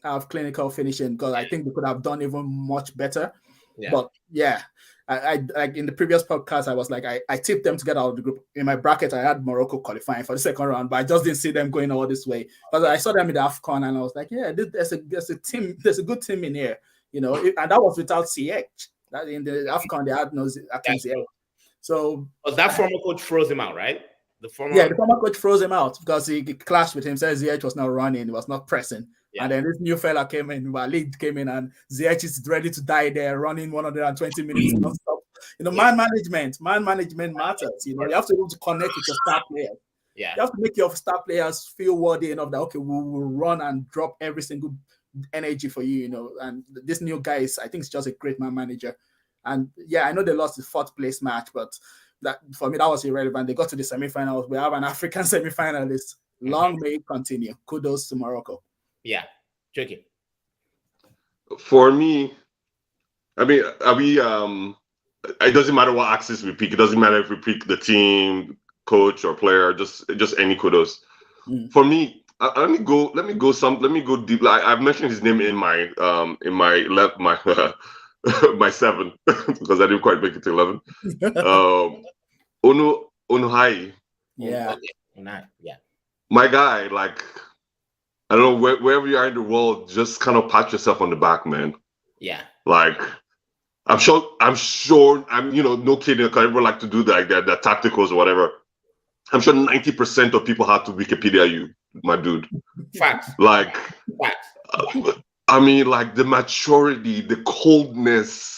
have clinical finishing, because I think they could have done even much better. But I like in the previous podcast, I was like, I tipped them to get out of the group. In my bracket, I had Morocco qualifying for the second round, but I just didn't see them going all this way. But I saw them in the AFCON, and I was like, there's a team, there's a good team in here, you know. And that was without CH. That in the AFCON they had no CH. So that former coach froze him out, right? The former coach froze him out because he clashed with him. Said ZH was not running, he was not pressing. And then this new fella came in, Walid came in, and ZH is ready to die there, running 120 minutes non-stop. You know, man management matters. You know, you have to be able to connect with your star players. Yeah. You have to make your star players feel worthy enough that, okay, we'll run and drop every single energy for you, you know. And this new guy I think, is just a great man manager. And I know they lost the 4th place match, but that for me, that was irrelevant. They got to the semifinals. We have an African semifinalist. Long may it continue. Kudos to Morocco. Yeah, tricky. For me, I mean, it doesn't matter what axis we pick. It doesn't matter if we pick the team, coach or player, just any kudos. For me, let me go deep. Like, I've mentioned his name in my my 7 because I didn't quite make it to 11. Onuhai. Yeah. Yeah. My guy, like, I don't know, wherever you are in the world, just kind of pat yourself on the back, man. Yeah. Like, I'm sure, no kidding, because everyone like to do that, the tacticals or whatever. I'm sure 90% of people have to Wikipedia you, my dude. Facts. Like, Facts. I mean, like, the maturity, the coldness.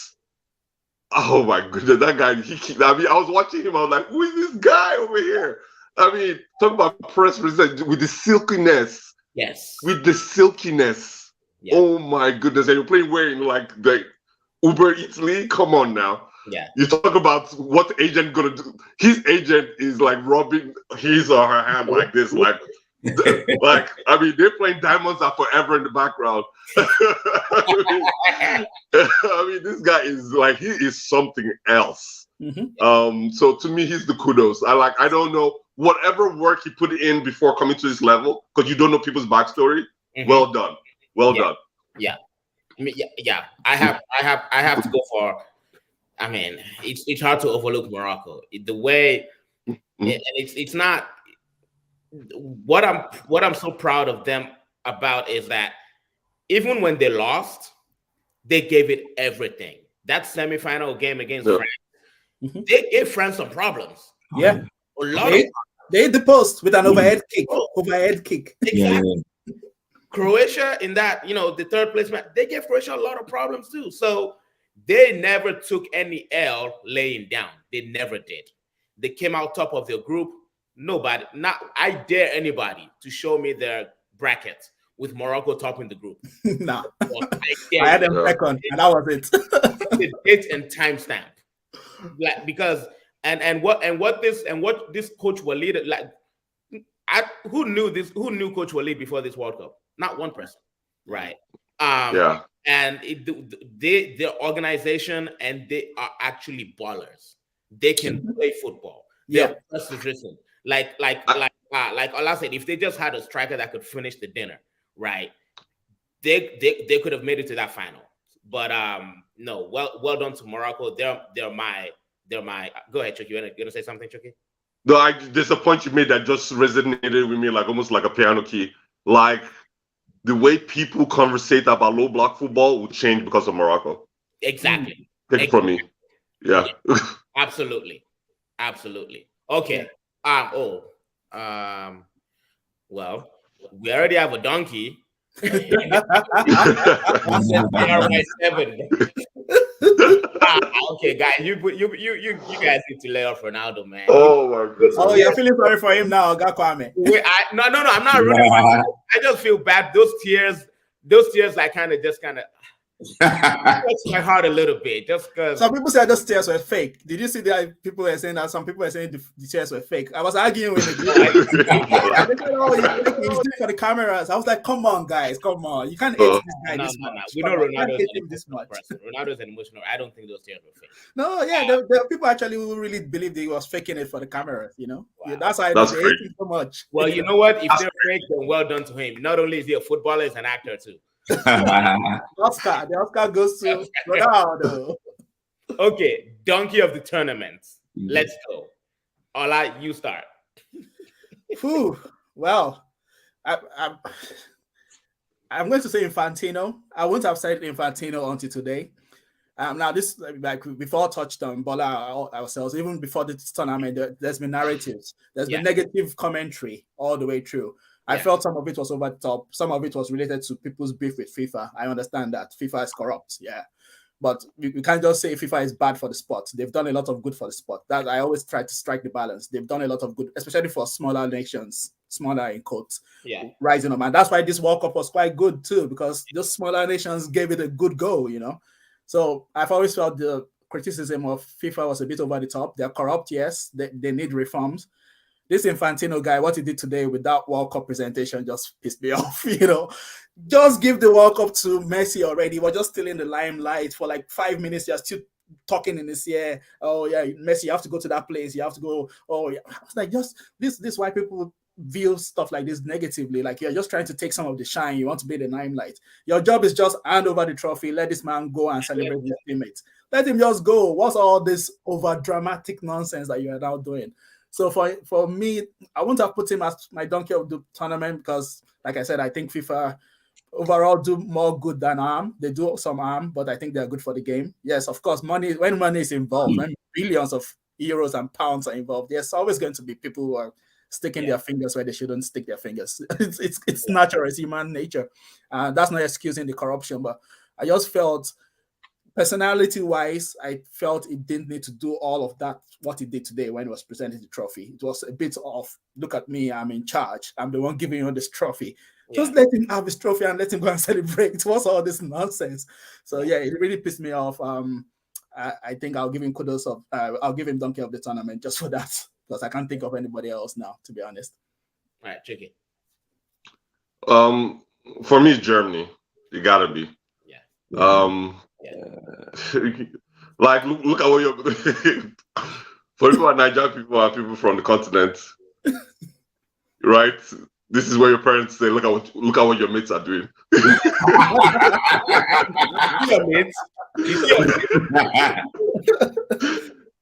Oh my goodness, that guy, I was watching him, I was like, who is this guy over here? I mean, talk about press resistance with the silkiness. Yes. With the silkiness. Yeah. Oh my goodness. And you're playing wearing like the Uber Eats League? Come on now. Yeah. You talk about what agent gonna do. His agent is like rubbing his or her hand like this, like I mean, they're playing Diamonds Are Forever in the background. I mean, this guy is like, he is something else. So to me, he's the kudos. I don't know, whatever work he put in before coming to this level, because you don't know people's backstory. Well done. Well done. Yeah. I mean, yeah. I have to go for, I mean, it's hard to overlook Morocco. The way, and it's not, what I'm so proud of them about is that even when they lost, they gave it everything. That semifinal game against France, they gave France some problems. Yeah, a lot. They hit the post with an overhead kick. Overhead kick. Exactly. Yeah. Croatia in that, the third place match, they gave Croatia a lot of problems too. So they never took any L laying down. They never did. They came out top of their group. Nobody, I dare anybody to show me their bracket with Morocco topping the group. Nah. I had them second, and that was it. The date and timestamp. Like, because what this coach Walid, like, who knew Coach Walid before this World Cup? Not one person, right? And their organization, and they are actually ballers. They can play football. Yeah, that's listen. Like Ola said, if they just had a striker that could finish the dinner, right? They could have made it to that final. But no, well done to Morocco. They're my. Go ahead, Chucky. You gonna say something, Chucky? No, there's a point you made that just resonated with me, like almost like a piano key. Like, the way people conversate about low block football will change because of Morocco. Exactly. Take it from me. Yeah. Absolutely. Okay. Well, we already have a donkey. Okay, guys, you guys need to lay off Ronaldo, man. Oh my goodness. Oh, you're feeling sorry for him now, Gakwame. No, I'm not really. I just feel bad. Those tears, like kind of touch my heart a little bit, just because. Some people said those tears were fake. Did you see that people were saying that? Some people were saying the tears were fake. I was arguing with the they said, "Oh, he's doing it for the cameras." I was like, "Come on, guys, come on! You can't hate this guy this much. We know Ronaldo's this much. Ronaldo's an emotional. I don't think those tears were fake. No, yeah, there are people actually who really believe he was faking it for the cameras. Wow. Yeah, that's why they hate him so much. Well, you know what? If they're fake, then well done to him. Not only is he a footballer, he's an actor too. The Oscar goes to Ronaldo. Okay, donkey of the tournament. Let's go. Ola, you start. Well, I'm going to say Infantino. I wouldn't have said Infantino until today. Now this, like before, touched on Bola ourselves. Even before this tournament, there's been narratives. There's been negative commentary all the way through. I felt some of it was over the top. Some of it was related to people's beef with FIFA. I understand that FIFA is corrupt, but we can't just say FIFA is bad for the sport. They've done a lot of good for the sport. That I always try to strike the balance. They've done a lot of good, especially for smaller nations, smaller in quotes, rising up. And that's why this World Cup was quite good too, because those smaller nations gave it a good go, So I've always felt the criticism of FIFA was a bit over the top. They're corrupt, yes. They need reforms. This Infantino guy, what he did today with that World Cup presentation just pissed me off, Just give the World Cup to Messi already. We're just still in the limelight for like 5 minutes. You're still talking in his ear. Oh yeah, Messi, you have to go to that place. You have to go. Oh yeah, I was like, just this why people view stuff like this negatively. Like you're just trying to take some of the shine. You want to be the limelight. Your job is just hand over the trophy. Let this man go and celebrate with his teammates. Let him just go. What's all this over dramatic nonsense that you are now doing? So for me, I wouldn't have put him as my donkey of the tournament because, like I said, I think FIFA overall do more good than harm. They do some harm, but I think they're good for the game. Yes, of course, money, when money is involved, when billions of euros and pounds are involved, there's always going to be people who are sticking their fingers where they shouldn't stick their fingers. It's natural, it's human nature. That's not excusing the corruption, but I just felt personality-wise, I felt it didn't need to do all of that, what he did today when he was presenting the trophy. It was a bit of, look at me, I'm in charge. I'm the one giving you this trophy. Just let him have his trophy and let him go and celebrate. What's all this nonsense? So yeah, it really pissed me off. I think I'll give him kudos of, I'll give him donkey of the tournament just for that, because I can't think of anybody else now, to be honest. All right, Chicky. For me, Germany. You gotta be. Like look at what you're for people at Nigerian people are people from the continent, right? This is where your parents say, look at what your mates are doing. Your mates.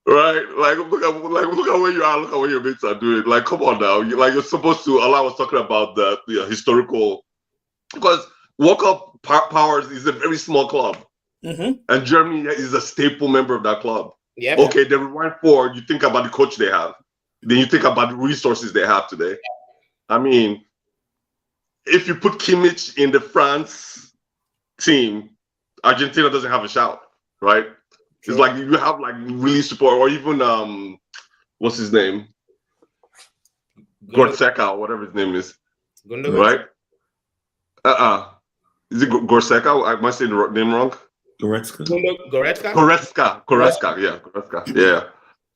Right? Like look at where you are, look at what your mates are doing. Like, come on now. You're supposed to, Allah was talking about the historical, because World Cup Powers is a very small club. And Germany is a staple member of that club. Yeah. Okay, then rewind forward, you think about the coach they have. Then you think about the resources they have today. I mean, if you put Kimmich in the France team, Argentina doesn't have a shout, right? Sure. It's like you have like really support, or even what's his name? Goretzka, or whatever his name is. Right? Is it Goretzka? Am I saying the name wrong? Goretzka.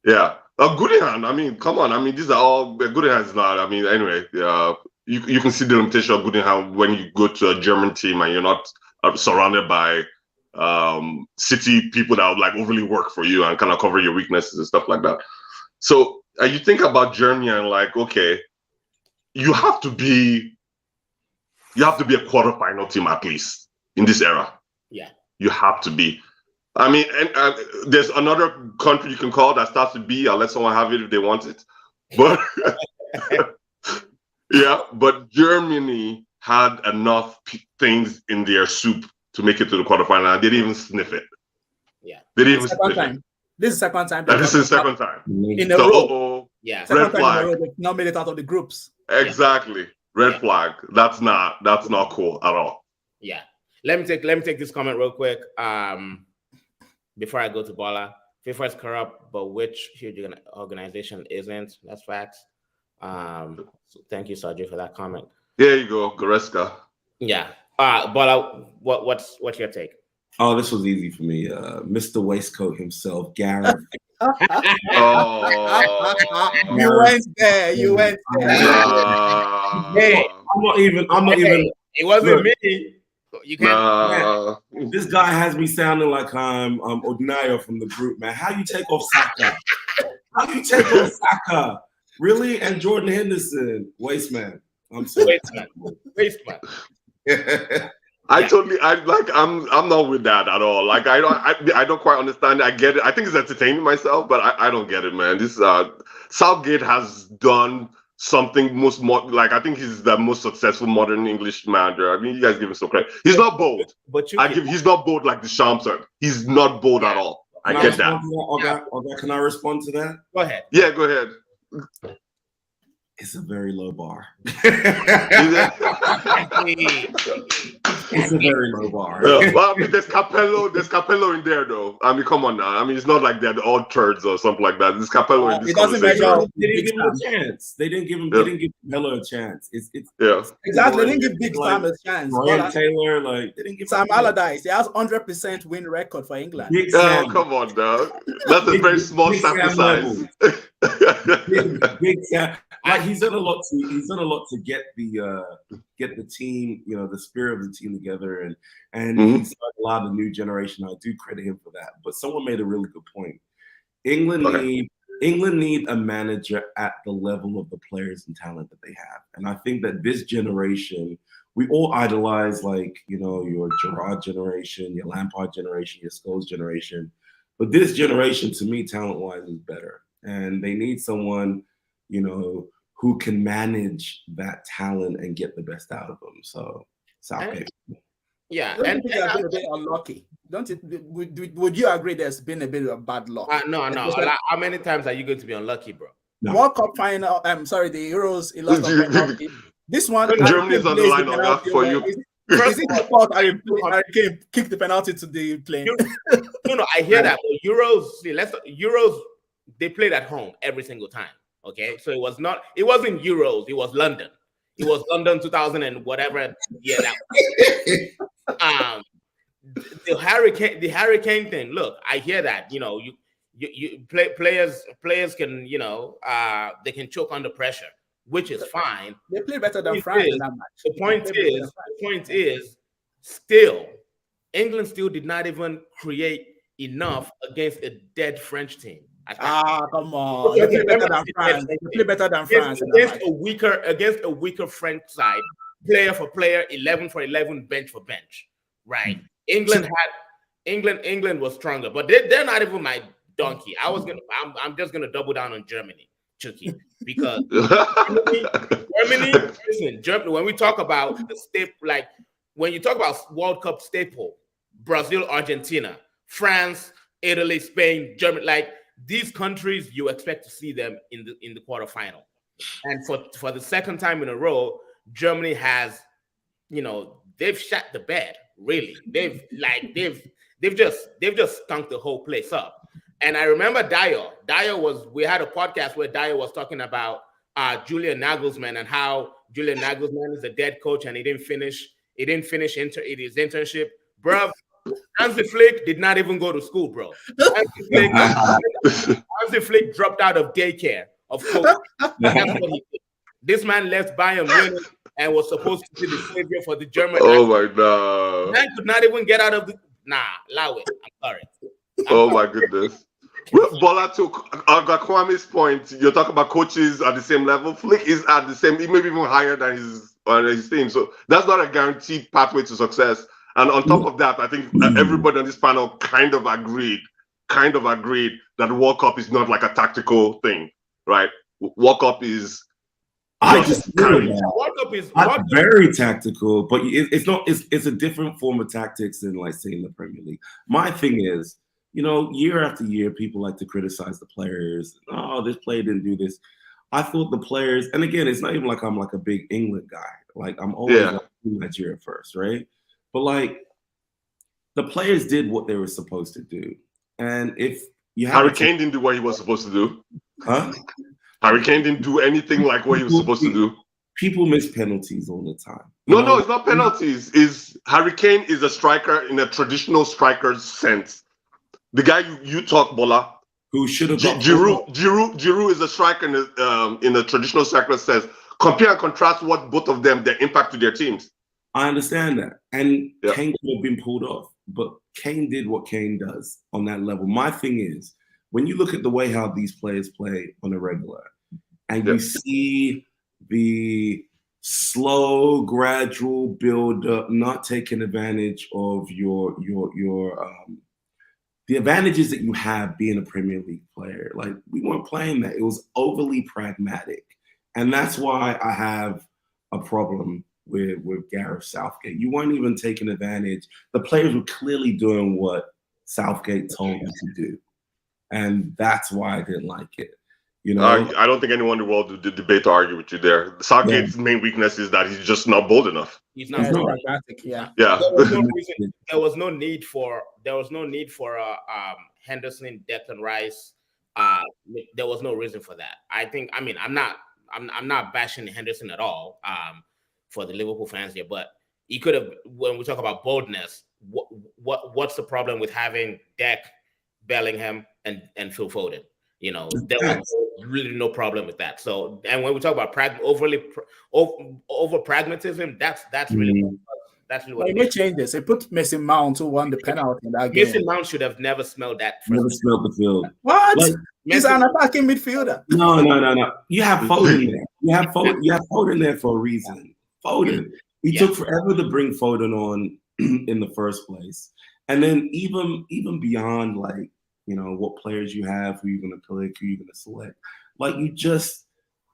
Yeah. Goodingham. I mean, come on. I mean, these are all Goodingham's not. I mean, anyway, you can see the limitation of Goodingham when you go to a German team and you're not surrounded by city people that would like overly work for you and kind of cover your weaknesses and stuff like that. So you think about Germany and like, okay, you have to be a quarterfinal team at least in this era. Yeah. You have to be. I mean, and there's another country you can call that starts with B. I'll let someone have it if they want it. But yeah, but Germany had enough things in their soup to make it to the quarterfinal. They didn't even sniff it. Yeah. They didn't even sniff it. This is the second time. This is the second time. In a row. Yeah. Red flag. They've not made it out of the groups. Exactly. Red flag. That's not cool at all. Yeah. Let me take this comment real quick. Before I go to Bola. FIFA is corrupt, but which huge organization isn't? That's facts. So thank you, Sergio, for that comment. There you go, Goretzka. Yeah. Bola, what's your take? Oh, this was easy for me. Mr. Waistcoat himself, Gareth. You went there. Hey, I'm not even. It wasn't me. You can't. This guy has me sounding like I'm Odnaya from the group, man. How you take off Saka? Really? And Jordan Henderson, waste man. I'm sorry. Waste man. I'm not with that at all. Like I don't quite understand it. I get it. I think it's entertaining myself, but I don't get it, man. This Southgate has done something I think he's the most successful modern English manager. I mean, you guys give him some credit. He's not bold. But he's not bold like the Champs are. He's not bold at all. I get that. Can I respond to that? Go ahead. Yeah, go ahead. It's a very low bar. It's a very low bar. Well, I mean, there's Capello in there, though. I mean, come on now. I mean, it's not like they're all turds or something like that. There's Capello in this it doesn't conversation. They didn't give him a chance. They didn't give Capello a chance. Exactly. They didn't give Big Sam a chance. Ryan Taylor, they didn't give Sam Allardyce. He has 100% win record for England. Come on now. That's a very small sample size. big like he's done a lot to get the team, the spirit of the team together, and he's started a lot of new generation. I do credit him for that. But someone made a really good point. England need a manager at the level of the players and talent that they have. And I think that this generation, we all idolize, like, your Gerrard generation, your Lampard generation, your Scholes generation. But this generation, to me, talent-wise, is better. And they need someone, who can manage that talent and get the best out of them. So, Southgate. Yeah, and they have been a bit unlucky. Don't you? Would you agree there's been a bit of bad luck? No. How many times are you going to be unlucky, bro? No. World Cup final. I'm sorry, the Euros. It lost on penalty. This one, Germany's on the line for you. Is it the fault Harry Kane kicked the penalty to the plane? No, I hear that. But Euros, they played at home every single time. Okay, so it wasn't Euros. It was London. It was London 2000 and whatever year that was. The hurricane thing. Look, I hear that. Players can they can choke under pressure, which is fine. They play better than France in that match. The point is, still, England still did not even create enough against a dead French team. Come on! They play better than France. They play better than France against a weaker French side, player for player, 11 for 11, bench for bench. Right? England was stronger, but they're not even my donkey. I'm just gonna double down on Germany, Chucky, because Germany. When we talk about the staple, like when you talk about World Cup staple, Brazil, Argentina, France, Italy, Spain, Germany, like these countries, you expect to see them in the quarterfinal. And for the second time in a row, Germany has, they've shot the bed. Really, they've just stunk the whole place up. And I remember we had a podcast where Dyer was talking about Julian Nagelsmann and how Julian Nagelsmann is a dead coach and he didn't finish his internship, bro. Hansi Flick did not even go to school, bro. Hansi Flick dropped out of daycare of coach. That's what he did. This man left Bayern Munich and was supposed to be the savior for the German. Oh my God! Man could not even get out of the. Allow it. I'm sorry. My goodness. Bola, to Kwame's point, you're talking about coaches at the same level. Flick is at the same, maybe even higher than his team. So that's not a guaranteed pathway to success. And on top of that, I think everybody on this panel kind of agreed that the World Cup is not like a tactical thing, right? World Cup is. World Cup is very tactical, but it's not. It's a different form of tactics than, like, say, in the Premier League. My thing is, year after year, people like to criticize the players. Oh, this player didn't do this. I thought the players, and again, it's not even like I'm like a big England guy. Like, I'm always like Nigeria first, right? But, like, the players did what they were supposed to do. And if you have Harry Kane didn't do what he was supposed to do. Huh? Harry Kane didn't do anything like what he was supposed to do. People miss penalties all the time. No, it's not penalties. Harry Kane is a striker in a traditional striker's sense. The guy you talk, Bola, who should have got Giroud is a striker in a traditional striker's sense. Compare and contrast what both of them, their impact to their teams. I understand that. And Kane could have been pulled off, but Kane did what Kane does on that level. My thing is, when you look at the way how these players play on a regular, and you see the slow, gradual build up, not taking advantage of your the advantages that you have being a Premier League player. Like, we weren't playing that. It was overly pragmatic. And that's why I have a problem with Gareth Southgate. You weren't even taking advantage. The players were clearly doing what Southgate told them to do. And that's why I didn't like it. I don't think anyone in the world would debate or argue with you there. Southgate's main weakness is that he's just not bold enough. He's not pragmatic. Yeah. There was no need for Henderson, Declan Rice. There was no reason for that. I'm not bashing Henderson at all. For the Liverpool fans here, but he could have. When we talk about boldness, what's the problem with having Dec, Bellingham, and Phil Foden? You know, there was really no problem with that. So, and when we talk about over pragmatism, that's really that's really what They made changes. They put Mason Mount, who won the penalty in that game. Mason Mount should have never smelled that. Never smelled the field. What? Like, He's an attacking midfielder. No. You have Foden there. You have Foden there for a reason. Foden. He took forever to bring Foden on in the first place. And then even beyond, like, you know, what players you have, who you're going to click, who you're going to select, like, you just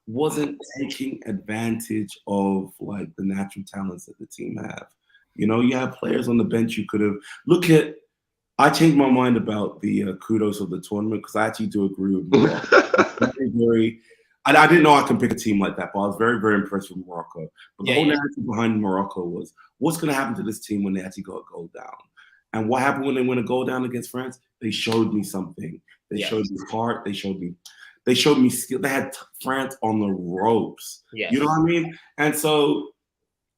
wasn't taking advantage of, like, the natural talents that the team have. You know, you have players on the bench you could have. I changed my mind about the kudos of the tournament because I actually do agree with Morocco. I didn't know I can pick a team like that, but I was very, very impressed with Morocco. But the whole narrative behind Morocco was, what's going to happen to this team when they actually got a goal down? And what happened when they went a goal down against France? They showed me something. They showed me heart. They showed me skill. They had France on the ropes. Yes. You know what I mean? And so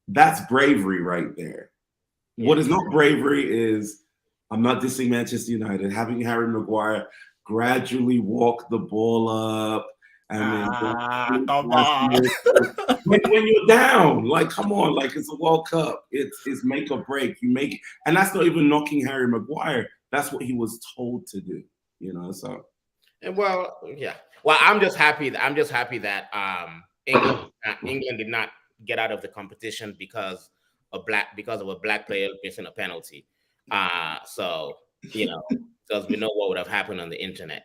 that's bravery right there. Yeah. What is not bravery is, I'm not dissing Manchester United, having Harry Maguire gradually walk the ball up. And then when you're down, like, come on, like, it's a World Cup. It's make or break. You make it. And that's not even knocking Harry Maguire. That's what he was told to do, you know. So, and well, I'm just happy that England did not get out of the competition because of a black player missing a penalty. So, you know, because we know what would have happened on the internet.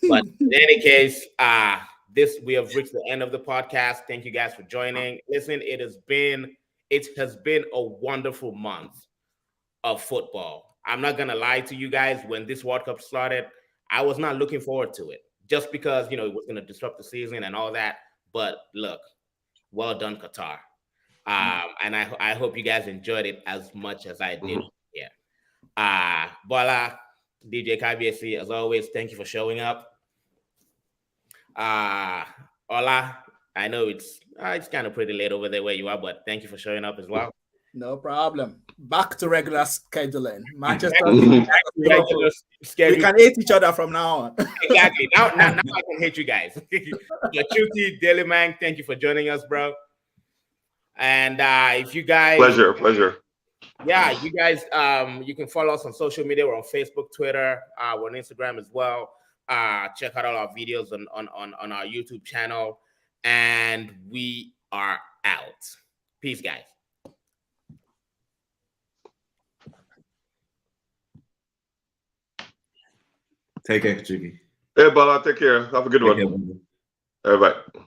But in any case, we have reached the end of the podcast. Thank you guys for joining. Listen, it has been a wonderful month of football. I'm not gonna lie to you guys. When this World Cup started, I was not looking forward to it, just because, you know, it was gonna disrupt the season and all that. But look, well done, Qatar. And I hope you guys enjoyed it as much as I did. Yeah. Bola, DJ KBSC, as always, thank you for showing up. Ola, I know it's kind of pretty late over there where you are, but thank you for showing up as well. No problem. Back to regular scheduling. Manchester. We can hate each other from now on. Exactly. Now I can hate you guys. Lachuti, Daily Man, thank you for joining us, bro. And if you guys, pleasure. Yeah, you guys, you can follow us on social media. We're on Facebook, Twitter, we're on Instagram as well. Check out all our videos on our YouTube channel, and we are out. Peace, guys. Take care, Kachuki. Hey, Bala, take care. Have a good one. Care, All right, bye.